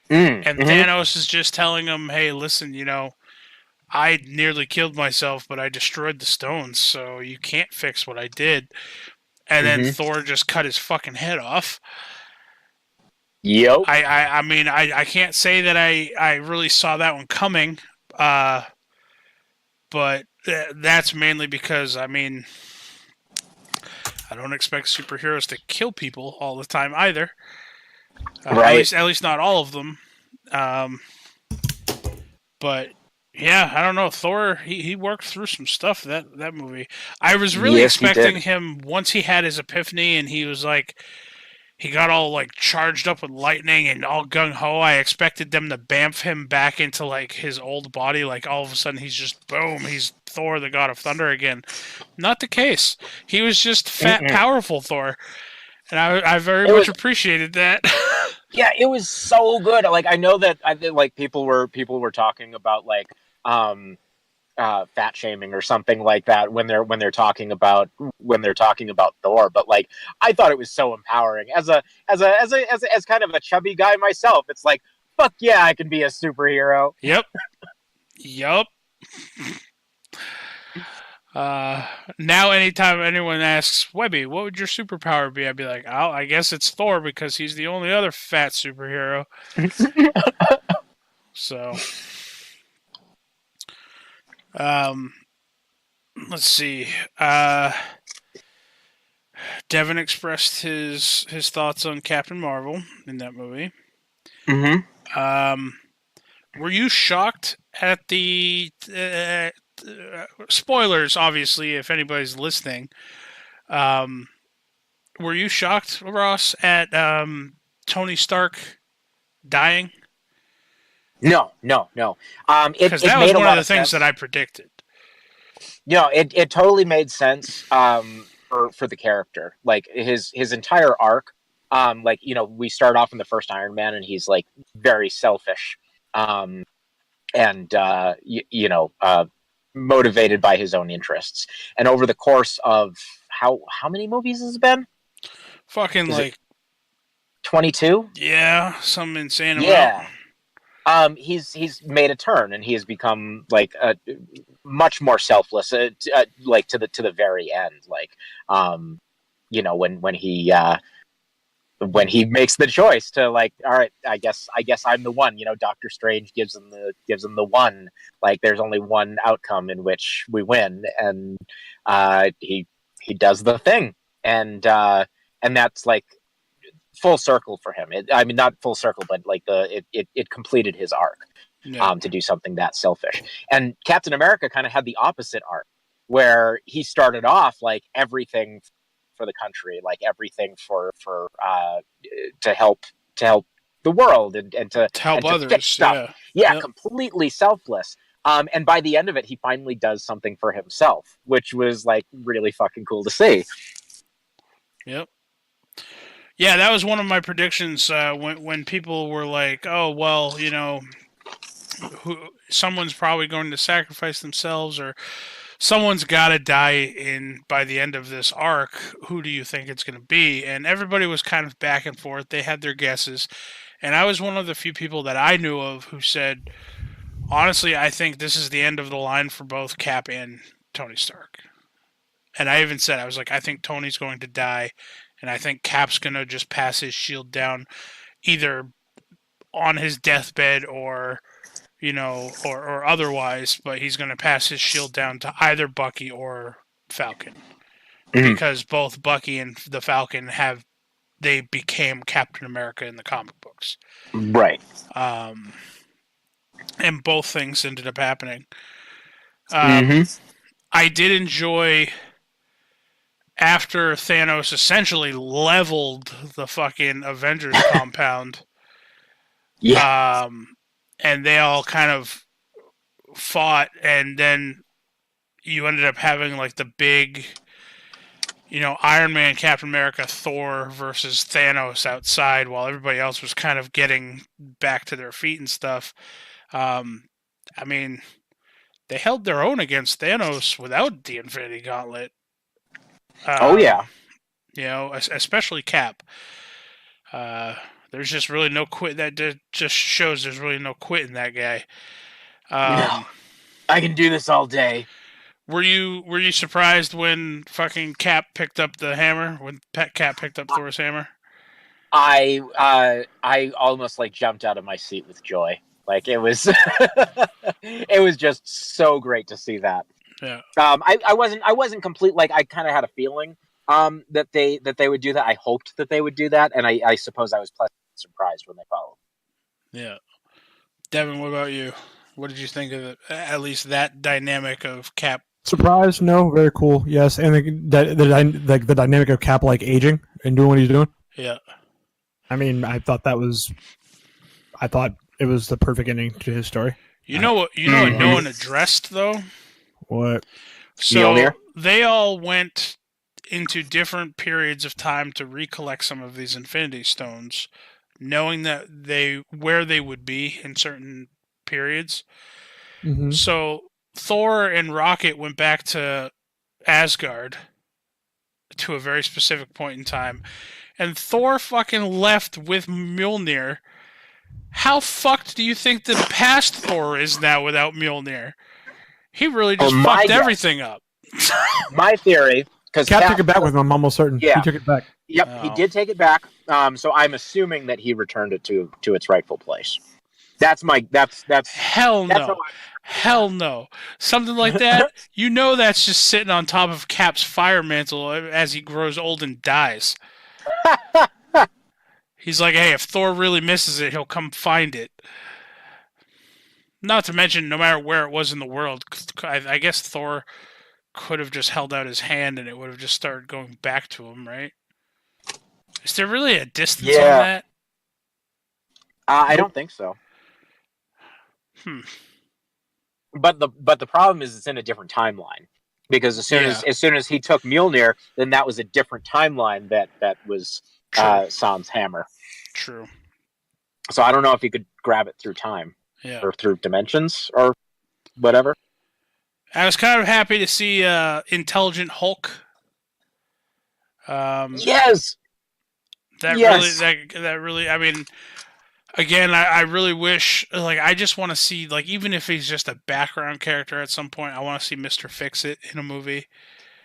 and Thanos is just telling him, "Hey, listen, you know. I nearly killed myself, but I destroyed the stones, so you can't fix what I did." And then Thor just cut his fucking head off. Yep. I mean, I can't say that I really saw that one coming, but that's mainly because, I mean, I don't expect superheroes to kill people all the time either. Right. At least not all of them. But... yeah, I don't know. Thor, he worked through some stuff that movie. I was really expecting him once he had his epiphany and he was like, he got all like charged up with lightning and all gung ho. I expected them to bamf him back into like his old body. Like all of a sudden he's just boom, he's Thor, the God of Thunder again. Not the case. He was just fat, powerful Thor, and I very much appreciated that. Yeah, it was so good. Like I know that like people were talking about like fat shaming or something like that when they're talking about Thor, but like I thought it was so empowering as kind of a chubby guy myself. It's like, fuck yeah, I can be a superhero. Yep. Now anytime anyone asks, Webby, what would your superpower be? I'd be like, oh, I guess it's Thor because he's the only other fat superhero. So, let's see. Devin expressed his thoughts on Captain Marvel in that movie. Were you shocked at the spoilers, obviously, if anybody's listening? Were you shocked, Ross, at Tony Stark dying? No, no, no. Because It that was made a one lot of the things sense. that I predicted. It totally made sense for the character. Like his entire arc. Like, we start off in the first Iron Man, and he's like very selfish, and motivated by his own interests. And over the course of how many movies has it been? Fucking Is it like 22? yeah, some insane amount. Yeah. He's made a turn, and he has become like much more selfless, like to the very end. Like, when he makes the choice to, like, all right, I guess I'm the one. Doctor Strange gives him the one. Like, there's only one outcome in which we win, and he does the thing, and that's like full circle for him. I mean, not full circle, but like it completed his arc. Yeah. To do something that selfish. And Captain America kind of had the opposite arc, where he started off like everything for the country, like everything for to help the world, and to help and to others. fix stuff. Yeah. Yep. Completely selfless. And by the end of it, he finally does something for himself, which was like really fucking cool to see. Yep. Yeah, that was one of my predictions when people were like, "Oh, well, someone's probably going to sacrifice themselves, or someone's got to die by the end of this arc. Who do you think it's going to be?" And everybody was kind of back and forth. They had their guesses, and I was one of the few people that I knew of who said, "Honestly, I think this is the end of the line for both Cap and Tony Stark." And I even said, I was like, I think Tony's going to die, and I think Cap's going to just pass his shield down either on his deathbed or otherwise, but he's going to pass his shield down to either Bucky or Falcon. Mhm. Because both Bucky and the Falcon they became Captain America in the comic books. Right. And both things ended up happening. I did enjoy, after Thanos essentially leveled the fucking Avengers compound. Yeah. And they all kind of fought, and then you ended up having like the big, Iron Man, Captain America, Thor versus Thanos outside, while everybody else was kind of getting back to their feet and stuff. I mean, they held their own against Thanos without the Infinity Gauntlet. Oh yeah. Especially Cap. There's just really no quit. That just shows there's really no quit in that guy. No. I can do this all day. Were you surprised when fucking Cap picked up the hammer? When Cap picked up Thor's hammer? I almost like jumped out of my seat with joy. Like, it was it was just so great to see that. Yeah. I wasn't complete. Like, I kind of had a feeling that they would do that. I hoped that they would do that, and I suppose I was pleasantly surprised when they followed. Yeah. Devin, what about you? What did you think of at least that dynamic of Cap? Surprise? No, very cool. Yes, and the dynamic of Cap like aging and doing what he's doing. Yeah. I mean, I thought it was the perfect ending to his story. You know what no one addressed though? What? So Mjolnir? they all went into different periods of time to recollect some of these Infinity Stones, knowing that where they would be in certain periods. Mm-hmm. So Thor and Rocket went back to Asgard to a very specific point in time, and Thor fucking left with Mjolnir. How fucked do you think the past Thor is now without Mjolnir? He really just fucked everything up. My theory, because Cap took it back with him. I'm almost certain. Yeah. He took it back. Yep, Oh. He did take it back. So I'm assuming that he returned it to its rightful place. That's Hell no. that's how Hell no. Something like that, that's just sitting on top of Cap's fire mantle as he grows old and dies. He's like, hey, if Thor really misses it, he'll come find it. Not to mention, no matter where it was in the world, I guess Thor could have just held out his hand and it would have just started going back to him, right? Is there really a distance on that? I don't think so. Hmm. But the problem is it's in a different timeline, because as soon as he took Mjolnir, then that was a different timeline that was True. Sans hammer. True. So I don't know if he could grab it through time Yeah. or through dimensions or whatever. I was kind of happy to see Intelligent Hulk. Yes. That Yes. really. I mean, again, I really wish, like, I just want to see, like, even if he's just a background character at some point, I want to see Mr. Fix-It in a movie.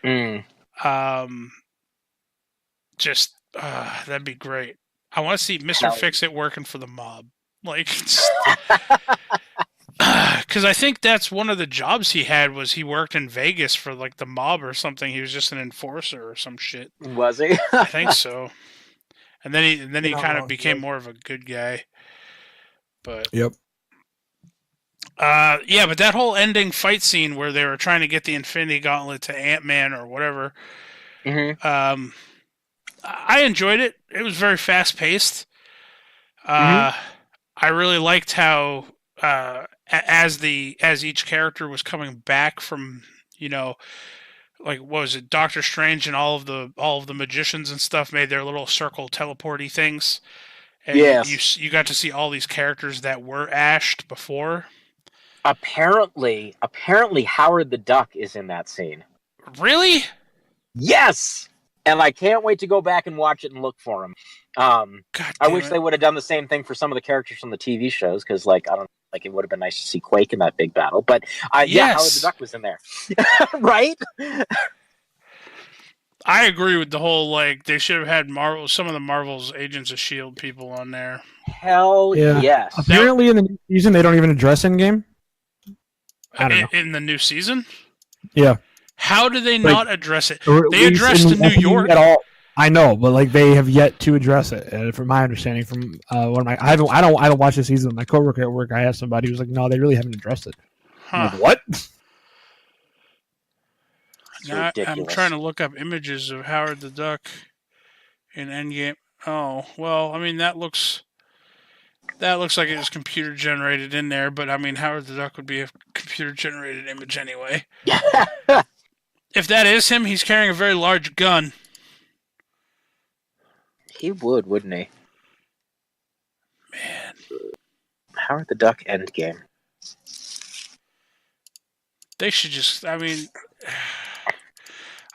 Mm. Just that'd be great. I want to see Mr. Hell. Fix-It working for the mob, like, because I think that's one of the jobs he had, was he worked in Vegas for like the mob or something. He was just an enforcer or some shit. Was he? I think so. And then he You're not kind of wrong, became yeah. more of a good guy. But Yep. yeah, but that whole ending fight scene where they were trying to get the Infinity Gauntlet to Ant-Man or whatever, Mm-hmm. I enjoyed it. It was very fast paced. Mm-hmm. I really liked how as each character was coming back from, like, what was it, Doctor Strange and all of the magicians and stuff made their little circle teleporty things, and Yes. you got to see all these characters that were ashed before. Apparently, Howard the Duck is in that scene. Really? Yes, and I can't wait to go back and watch it and look for him. God I damn wish it. they would have done the same thing for some of the characters from the TV shows, because, like, I don't like, it would have been nice to see Quake in that big battle. But yeah, Howard the Yes. Duck was in there, right? I agree with the whole, like, they should have had some of the Marvel's Agents of S.H.I.E.L.D. people on there. Hell Yeah. yes. Apparently, in the new season, they don't even address Endgame. I don't know. In the new season? Yeah. How do they not address it? Or at They least addressed in New York. at all. I know, but like they have yet to address it. And from my understanding, from one of my, I don't watch the season. My coworker at work, I asked somebody who was like, "No, they really haven't addressed it." I'm Huh. like, what? It's Now, I'm ridiculous. trying to look up images of Howard the Duck in Endgame. Oh, well, I mean, that looks like it was computer generated in there, but I mean, Howard the Duck would be a computer generated image anyway. If that is him, he's carrying a very large gun. He would, wouldn't he? Man, Howard the Duck Endgame. they should just, I mean,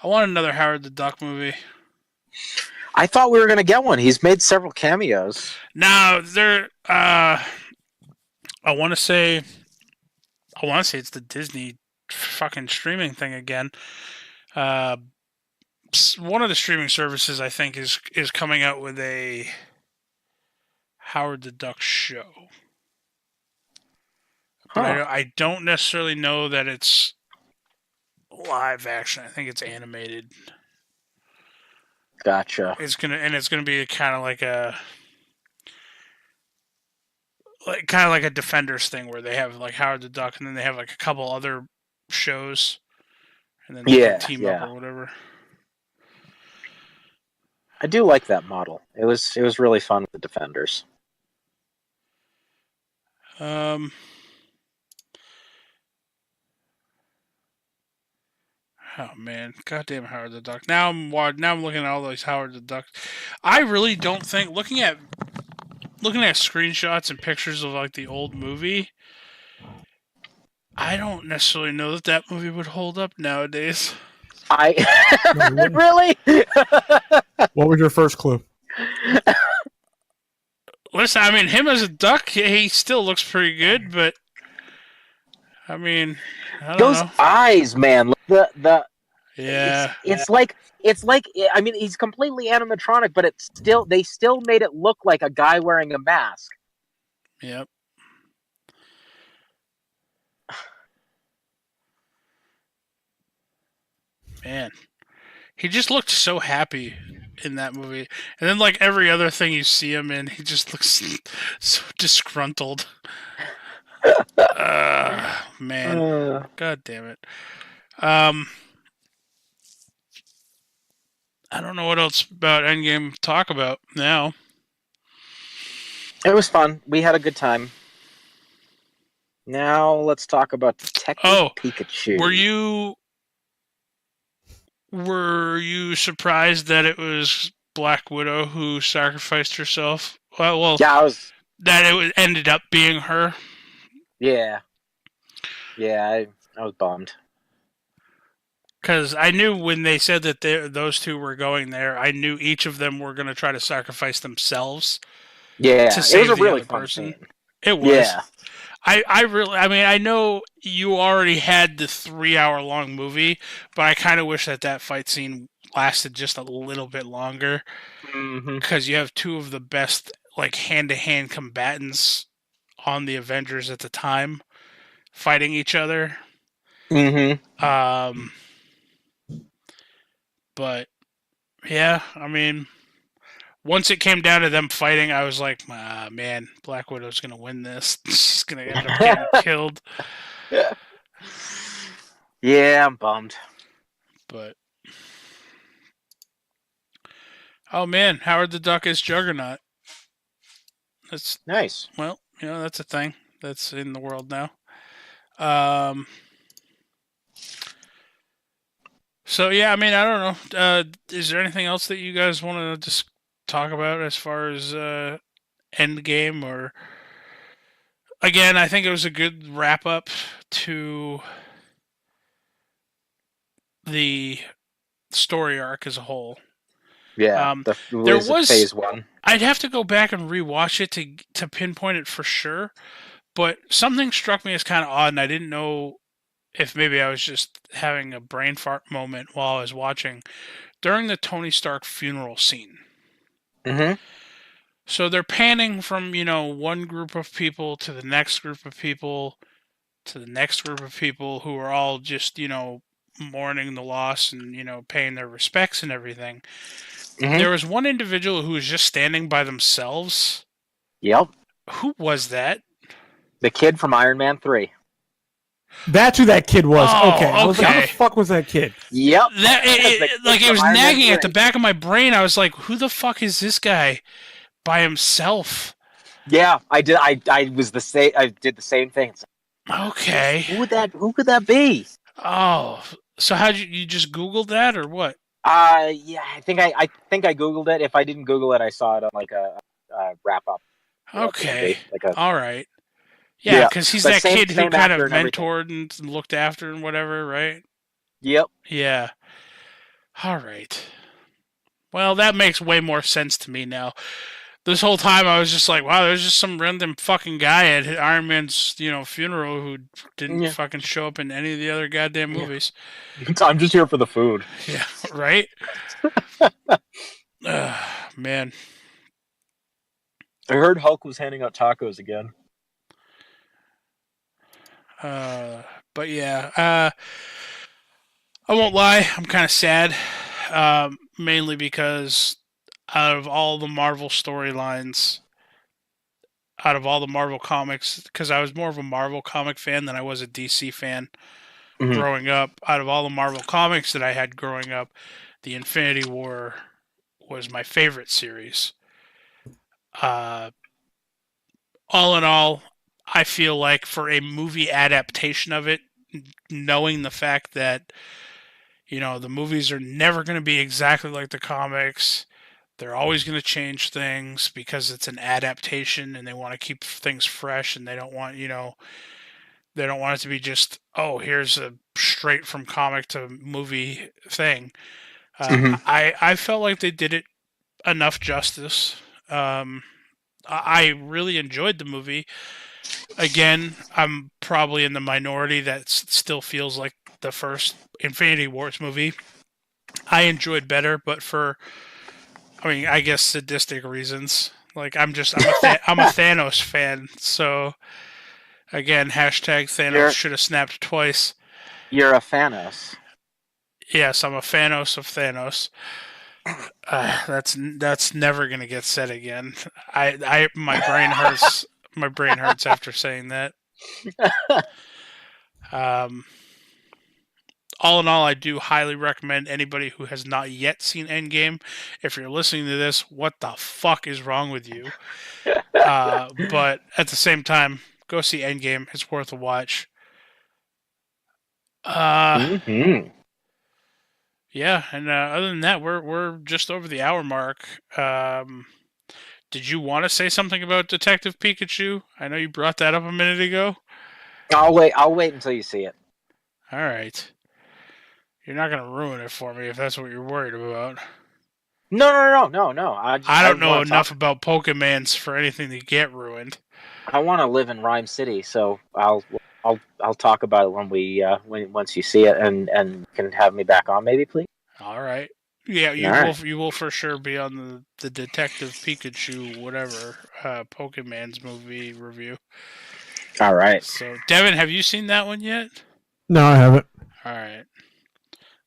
I want another Howard the Duck movie. I thought we were going to get one. He's made several cameos. Now, I want to say it's the Disney fucking streaming thing again. One of the streaming services, I think, is coming out with a Howard the Duck show. But I don't necessarily know that it's live action. I think it's animated. Gotcha. It's gonna be kind of like a Defenders thing, where they have like Howard the Duck, and then they have like a couple other shows, and then they can team up or whatever. I do like that model. It was really fun with the Defenders. Oh man, goddamn Howard the Duck. Now I'm looking at all those Howard the Duck. I really don't think, looking at screenshots and pictures of like the old movie, I don't necessarily know that movie would hold up nowadays. Really? What was your first clue? Listen, I mean, him as a duck, he still looks pretty good, but I mean, I don't Those know. eyes, man. Yeah. It's like I mean, he's completely animatronic, but they still made it look like a guy wearing a mask. Yep. Man, he just looked so happy in that movie, and then like every other thing you see him in, he just looks so disgruntled. Man, god damn it. I don't know what else about Endgame to talk about now. It was fun. We had a good time. Now let's talk about Detective Oh, Pikachu. Were you surprised that it was Black Widow who sacrificed herself? Well, Yeah, that ended up being her. yeah, I was bummed. Because I knew when they said that those two were going there, I knew each of them were going to try to sacrifice themselves Yeah, to it save was a the really other fun person. scene. It was. Yeah, I mean, I know you already had the 3 hour long movie, but I kind of wish that fight scene lasted just a little bit longer. mm-hmm. Because you have two of the best, like, hand to hand combatants on the Avengers at the time fighting each other. Mm-hmm. But yeah, I mean, once it came down to them fighting, I was like, man, Black Widow's gonna win this. She's gonna end up getting killed. Yeah, I'm bummed. But oh man, Howard the Duck is Juggernaut. That's Nice. well, that's a thing that's in the world now. So yeah, I mean, I don't know. Is there anything else that you guys want to just talk about as far as Endgame? Or again, I think it was a good wrap up to the story arc as a whole. Yeah, there was phase 1. I'd have to go back and rewatch it to pinpoint it for sure, but something struck me as kind of odd, and I didn't know if maybe I was just having a brain fart moment while I was watching during the Tony Stark funeral scene. Mm-hmm. So they're panning from one group of people to the next group of people to the next group of people who are all just mourning the loss and paying their respects and everything. Mm-hmm. There was one individual who was just standing by themselves. Yep. Who was that? The kid from Iron Man 3. That's who that kid was. Oh, okay. I was like, how the okay. fuck was that kid? Yep. It was Iron Man nagging at 3. the back of my brain. I was like, who the fuck is this guy by himself? Yeah, I did. I was the same. I did the same thing. Okay. Who could that be? Oh, so how'd you just Googled that or what? Yeah, I think I Googled it. If I didn't Google it, I saw it on like a wrap up. Okay. Like all right. Yeah, because he's but that kid who same kind of actor and mentored and looked after and whatever, right? Yep. Yeah. All right. Well, that makes way more sense to me now. This whole time I was just like, wow, there's just some random fucking guy at Iron Man's, funeral who didn't fucking show up in any of the other goddamn movies. I'm just here for the food. Yeah, right? Man. I heard Hulk was handing out tacos again. But yeah, I won't lie, I'm kind of sad, mainly because out of all the Marvel storylines, out of all the Marvel comics, because I was more of a Marvel comic fan than I was a DC fan growing up. Out of all the Marvel comics that I had growing up, the Infinity War was my favorite series. All in all, I feel like for a movie adaptation of it, knowing the fact that the movies are never going to be exactly like the comics, they're always going to change things because it's an adaptation and they want to keep things fresh, and they don't want they don't want it to be just, oh, here's a straight from comic to movie thing. I felt like they did it enough justice. I really enjoyed the movie. Again, I'm probably in the minority that still feels like the first Infinity Wars movie I enjoyed better, but I guess sadistic reasons. Like I'm a Thanos fan, so again, hashtag Thanos should have snapped twice. You're a Thanos. Yes, I'm a Thanos of Thanos. That's never gonna get said again. My brain hurts. My brain hurts after saying that. All in all, I do highly recommend anybody who has not yet seen Endgame. If you're listening to this, what the fuck is wrong with you? But at the same time, go see Endgame. It's worth a watch. Uh, yeah, and other than that, we're just over the hour mark. Did you want to say something about Detective Pikachu? I know you brought that up a minute ago. I'll wait until you see it. All right. You're not going to ruin it for me if that's what you're worried about. No. I don't know enough about Pokemans for anything to get ruined. I want to live in Rhyme City, so I'll talk about it when once you see it, and you can have me back on, maybe, please. All right. Yeah, you will for sure be on the Detective Pikachu whatever Pokemon's movie review. All right. So, Devin, have you seen that one yet? No, I haven't. All right.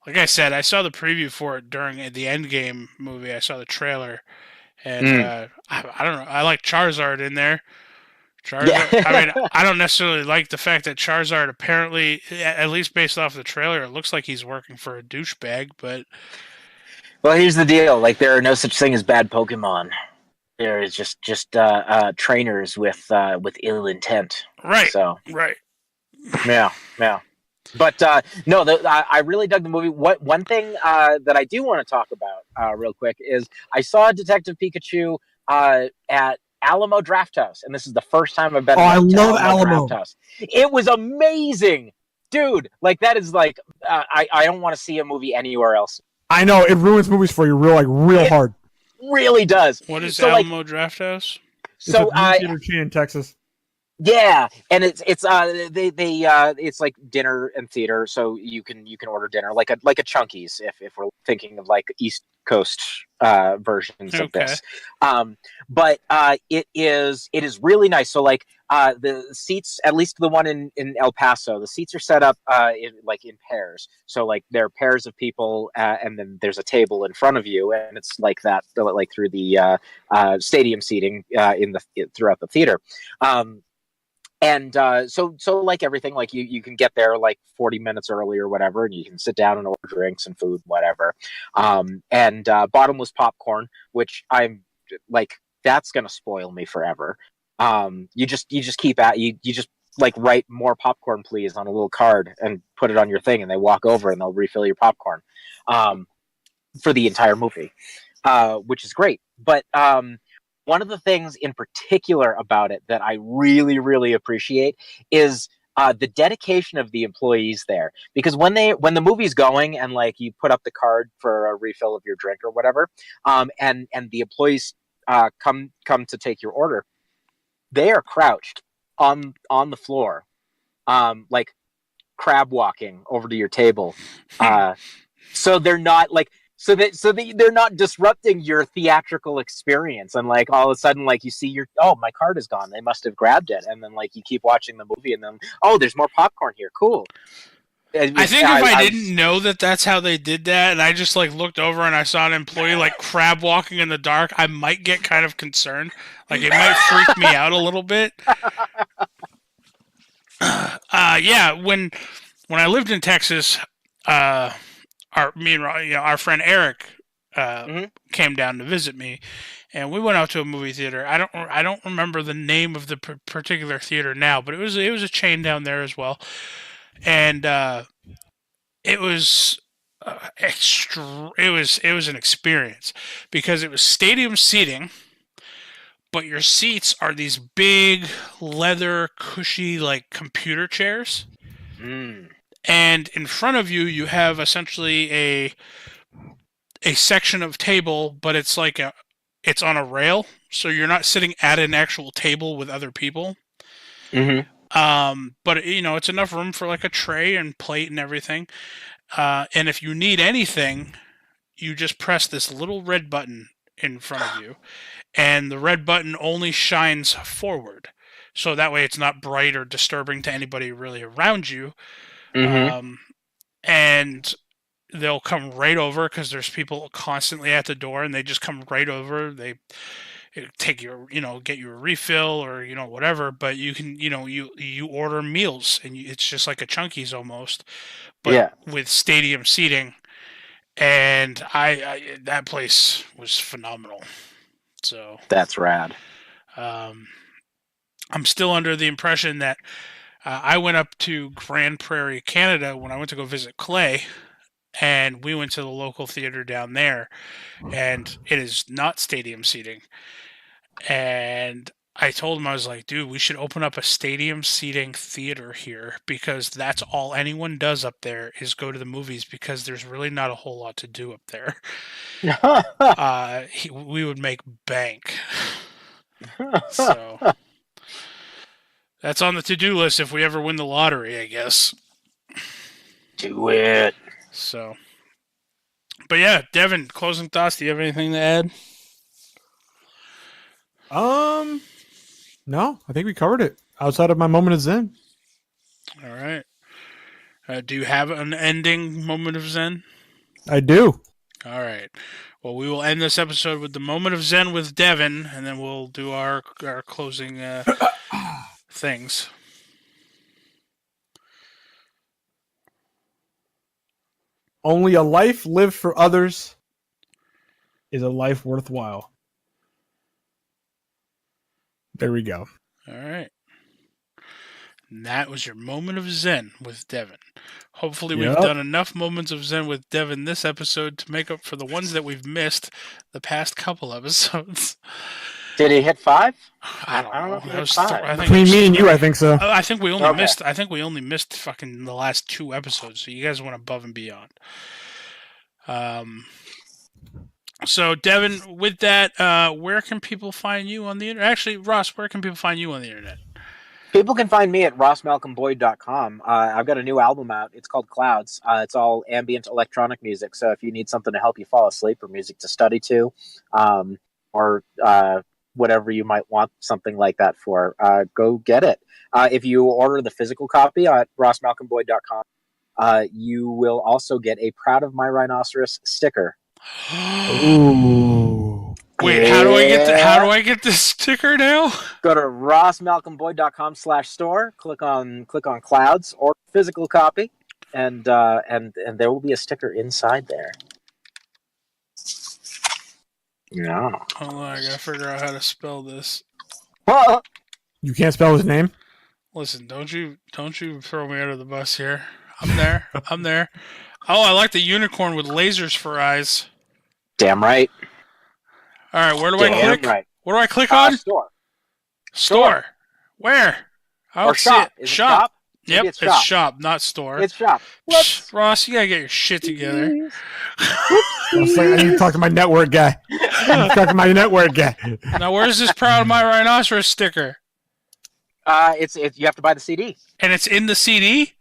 Like I said, I saw the preview for it during the Endgame movie. I saw the trailer, and I don't know. I like Charizard in there. Charizard. Yeah. I mean, I don't necessarily like the fact that Charizard apparently, at least based off the trailer, it looks like he's working for a douchebag. But Well, here's the deal: like, there are no such thing as bad Pokemon. There is just trainers with ill intent. right, So right. yeah. But no, I really dug the movie. One thing that I do want to talk about real quick is I saw Detective Pikachu at Alamo Drafthouse, and this is the first time I've been. Oh, I to love Alamo. Drafthouse. It was amazing, dude. Like, that is like I don't want to see a movie anywhere else. I know it ruins movies for you real hard. Really does. What is so, Alamo Drafthouse? So it's a theater chain in Texas. Yeah, and it's it's like dinner and theater, so you can order dinner like a Chunky's if we're thinking of like East Coast versions of this. But it is really nice. So like the seats, at least the one in El Paso, the seats are set up in pairs. So like there are pairs of people, and then there's a table in front of you, and it's like that like through the stadium seating throughout the theater. And so like everything, like you can get there like 40 minutes early or whatever, and you can sit down and order drinks and food, whatever. And bottomless popcorn, which I'm like, that's gonna spoil me forever. You just keep at you just like write more popcorn please on a little card and put it on your thing, and they walk over and they'll refill your popcorn for the entire movie, which is great. But one of the things in particular about it that I really, really appreciate is the dedication of the employees there. Because when the movie's going and like you put up the card for a refill of your drink or whatever, and the employees come to take your order, they are crouched on the floor, like crab walking over to your table. So they're not like. So they're not disrupting your theatrical experience, and like all of a sudden, like you see my card is gone. They must have grabbed it, and then like you keep watching the movie, and then there's more popcorn here. Cool. I think if I didn't know that that's how they did that, and I just like looked over and I saw an employee like crab walking in the dark, I might get kind of concerned. Like it might freak me out a little bit. Yeah, when I lived in Texas, our friend Eric came down to visit me, and we went out to a movie theater. I don't remember the name of the particular theater now, but it was a chain down there as well, and it was it was an experience because it was stadium seating, but your seats are these big leather cushy like computer chairs. And in front of you, you have essentially a section of table, but it's like it's on a rail, so you're not sitting at an actual table with other people. But it's enough room for like a tray and plate and everything. And if you need anything, you just press this little red button in front of you, and the red button only shines forward, so that way it's not bright or disturbing to anybody really around you. And they'll come right over because there's people constantly at the door, and they just come right over. They take your, get you a refill or whatever. But you can, you order meals, and it's just like a Chunky's almost, but with stadium seating. And I that place was phenomenal. So that's rad. I'm still under the impression that I went up to Grand Prairie, Canada when I went to go visit Clay, and we went to the local theater down there, and it is not stadium seating. And I told him, I was like, dude, we should open up a stadium seating theater here because that's all anyone does up there is go to the movies because there's really not a whole lot to do up there. We would make bank. So that's on the to-do list if we ever win the lottery, I guess. Do it. So, but yeah, Devin, closing thoughts. Do you have anything to add? No, I think we covered it. Outside of my moment of zen. All right. Do you have an ending moment of zen? I do. All right. Well, we will end this episode with the moment of zen with Devin, and then we'll do our closing things. Only a life lived for others is a life worthwhile. There we go. All right. And that was your moment of zen with Devin. Hopefully we've done enough moments of zen with Devin this episode to make up for the ones that we've missed the past couple episodes. Did he hit 5? I don't know. if he hit 5. Between me and you, I think so. I think we only missed fucking the last 2 episodes, so you guys went above and beyond. So, Devin, with that, where can people find you on the internet? Actually, Ross, where can people find you on the internet? People can find me at rossmalcolmboyd.com. I've got a new album out. It's called Clouds. It's all ambient electronic music. So if you need something to help you fall asleep or music to study to, or whatever you might want something like that for, go get it. If you order the physical copy at rossmalcolmboyd.com, you will also get a Proud of My Rhinoceros sticker. Ooh. Wait, how do I get this sticker now? Go to rossmalcolmboyd.com/store, click on Clouds or physical copy, and there will be a sticker inside there. Yeah. Hold on, I gotta figure out how to spell this. You can't spell his name? Listen, don't you throw me under the bus here. I'm there. Oh, I like the unicorn with lasers for eyes. Damn right. All right, where do I click? Right. What do I click on? Store. Where? I Or don't see shop. it. Is Shop. it shop? Maybe Yep, it's shop, not store. It's shop. Ross, you gotta get your shit together. I was like, I need to talk to my network guy. Now, where's this Proud of My Rhinoceros sticker? It's you have to buy the CD. And it's in the CD?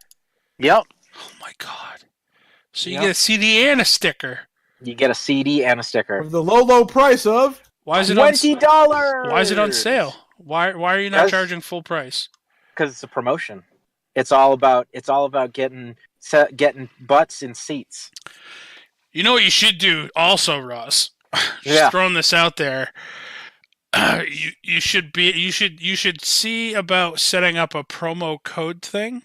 Yep. Oh my god! So you get a CD and a sticker. You get a CD and a sticker. For the low price of Why is it $20? Why is it on sale? Why are you not charging full price? Because it's a promotion. It's all about getting butts in seats. You know what you should do also, Ross? Yeah. Throwing this out there. You should see about setting up a promo code thing.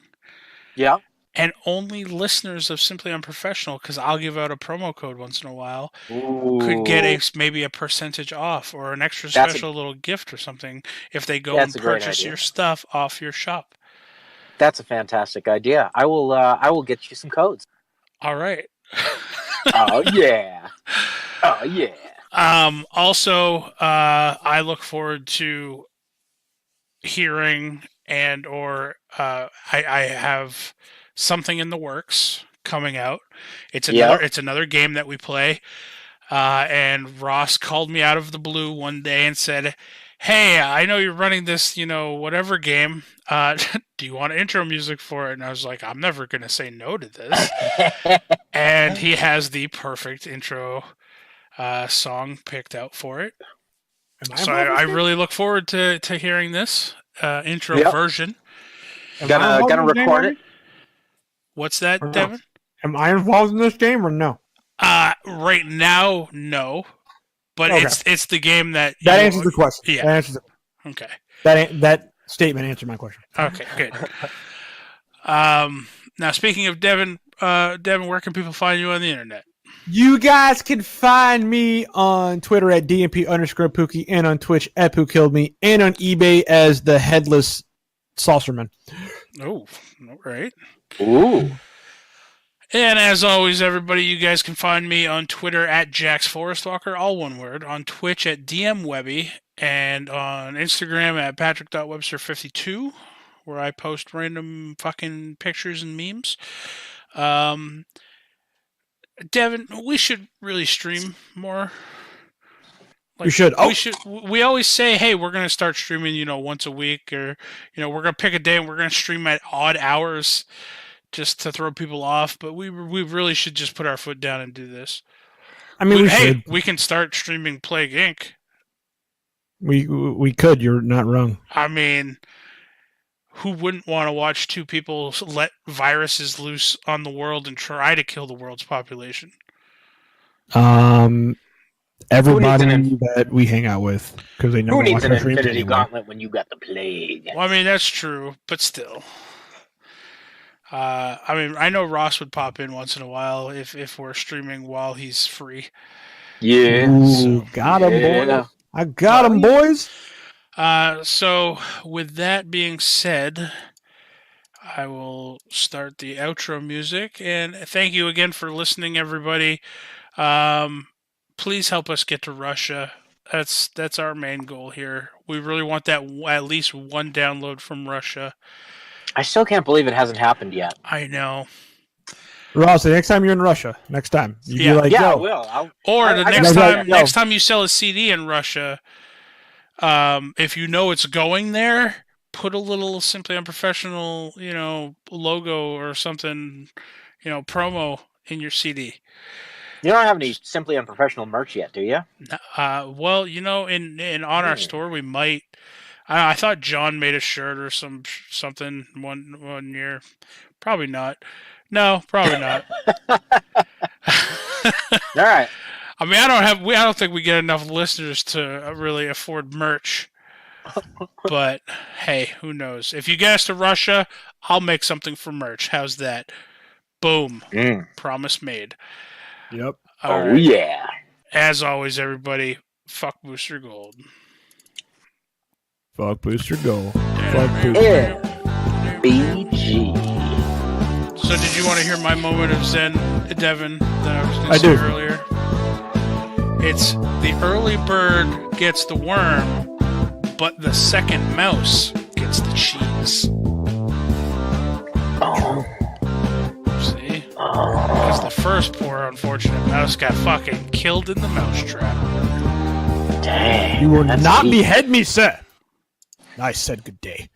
Yeah. And only listeners of Simply Unprofessional, because I'll give out a promo code once in a while, could get maybe a percentage off or an extra special little gift or something if they go and purchase your stuff off your shop. That's a fantastic idea. I will get you some codes. All right. Oh yeah. Oh yeah. Also, I look forward to hearing or I have something in the works coming out. It's another game that we play. And Ross called me out of the blue one day and said, "Hey, I know you're running this, whatever game. Do you want intro music for it?" And I was like, I'm never going to say no to this. And he has the perfect intro song picked out for it. So I really look forward to hearing this intro version. Gonna record it. What's that, no? Devin? Am I involved in this game or no? Right now, no. But Okay. it's the game that answers the question. Yeah. That answers Okay. that statement answered my question. Okay, good. Now, speaking of Devin, where can people find you on the internet? You guys can find me on Twitter at DMP_Pookie and on Twitch at PooKilledMe and on eBay as the Headless Saucerman. Oh, all right. Ooh. And as always, everybody, you guys can find me on Twitter at JaxForestWalker, all one word, on Twitch at DMWebby, and on Instagram at Patrick.Webster52, where I post random fucking pictures and memes. Devin, we should really stream more. We should. Oh. We always say, hey, we're going to start streaming, once a week, or, we're going to pick a day and we're going to stream at odd hours just to throw people off. But we really should just put our foot down and do this. I mean, we should. We can start streaming Plague Inc. We could. You're not wrong. I mean, who wouldn't want to watch two people let viruses loose on the world and try to kill the world's population? Everybody that we hang out with, because they never Who needs watch an our streams infinity anymore. gauntlet when you got the plague? Well, I mean, that's true, but still. I know Ross would pop in once in a while if we're streaming while he's free. Yeah. Ooh, got him, boy. I got him, boys. So, with that being said, I will start the outro music. And thank you again for listening, everybody. Please help us get to Russia. That's our main goal here. We really want that at least one download from Russia. I still can't believe it hasn't happened yet. I know. Ross, the next time you're in Russia, next time. You Yeah. be like, Yeah, I yo, will. Next time you sell a CD in Russia, if you know it's going there, put a little Simply Unprofessional, logo or something, promo in your CD. You don't have any Simply Unprofessional merch yet, do you? Well, in on our store we might. I thought John made a shirt or something one year. Probably not. No, probably not. All right. I mean, I don't think we get enough listeners to really afford merch. But hey, who knows? If you get us to Russia, I'll make something for merch. How's that? Boom. Promise made. Yep. All Oh, right. yeah. As always, everybody, fuck Booster Gold. Fuck Booster Gold. Fuck Booster. Yeah. BG. So did you want to hear my moment of Zen, Devin, that I was going to say do. earlier? It's the early bird gets the worm, but the second mouse gets the cheese. Oh. See? Because the first poor unfortunate mouse got fucking killed in the mousetrap. Dang. You will that's not deep. behead me, sir. I said good day.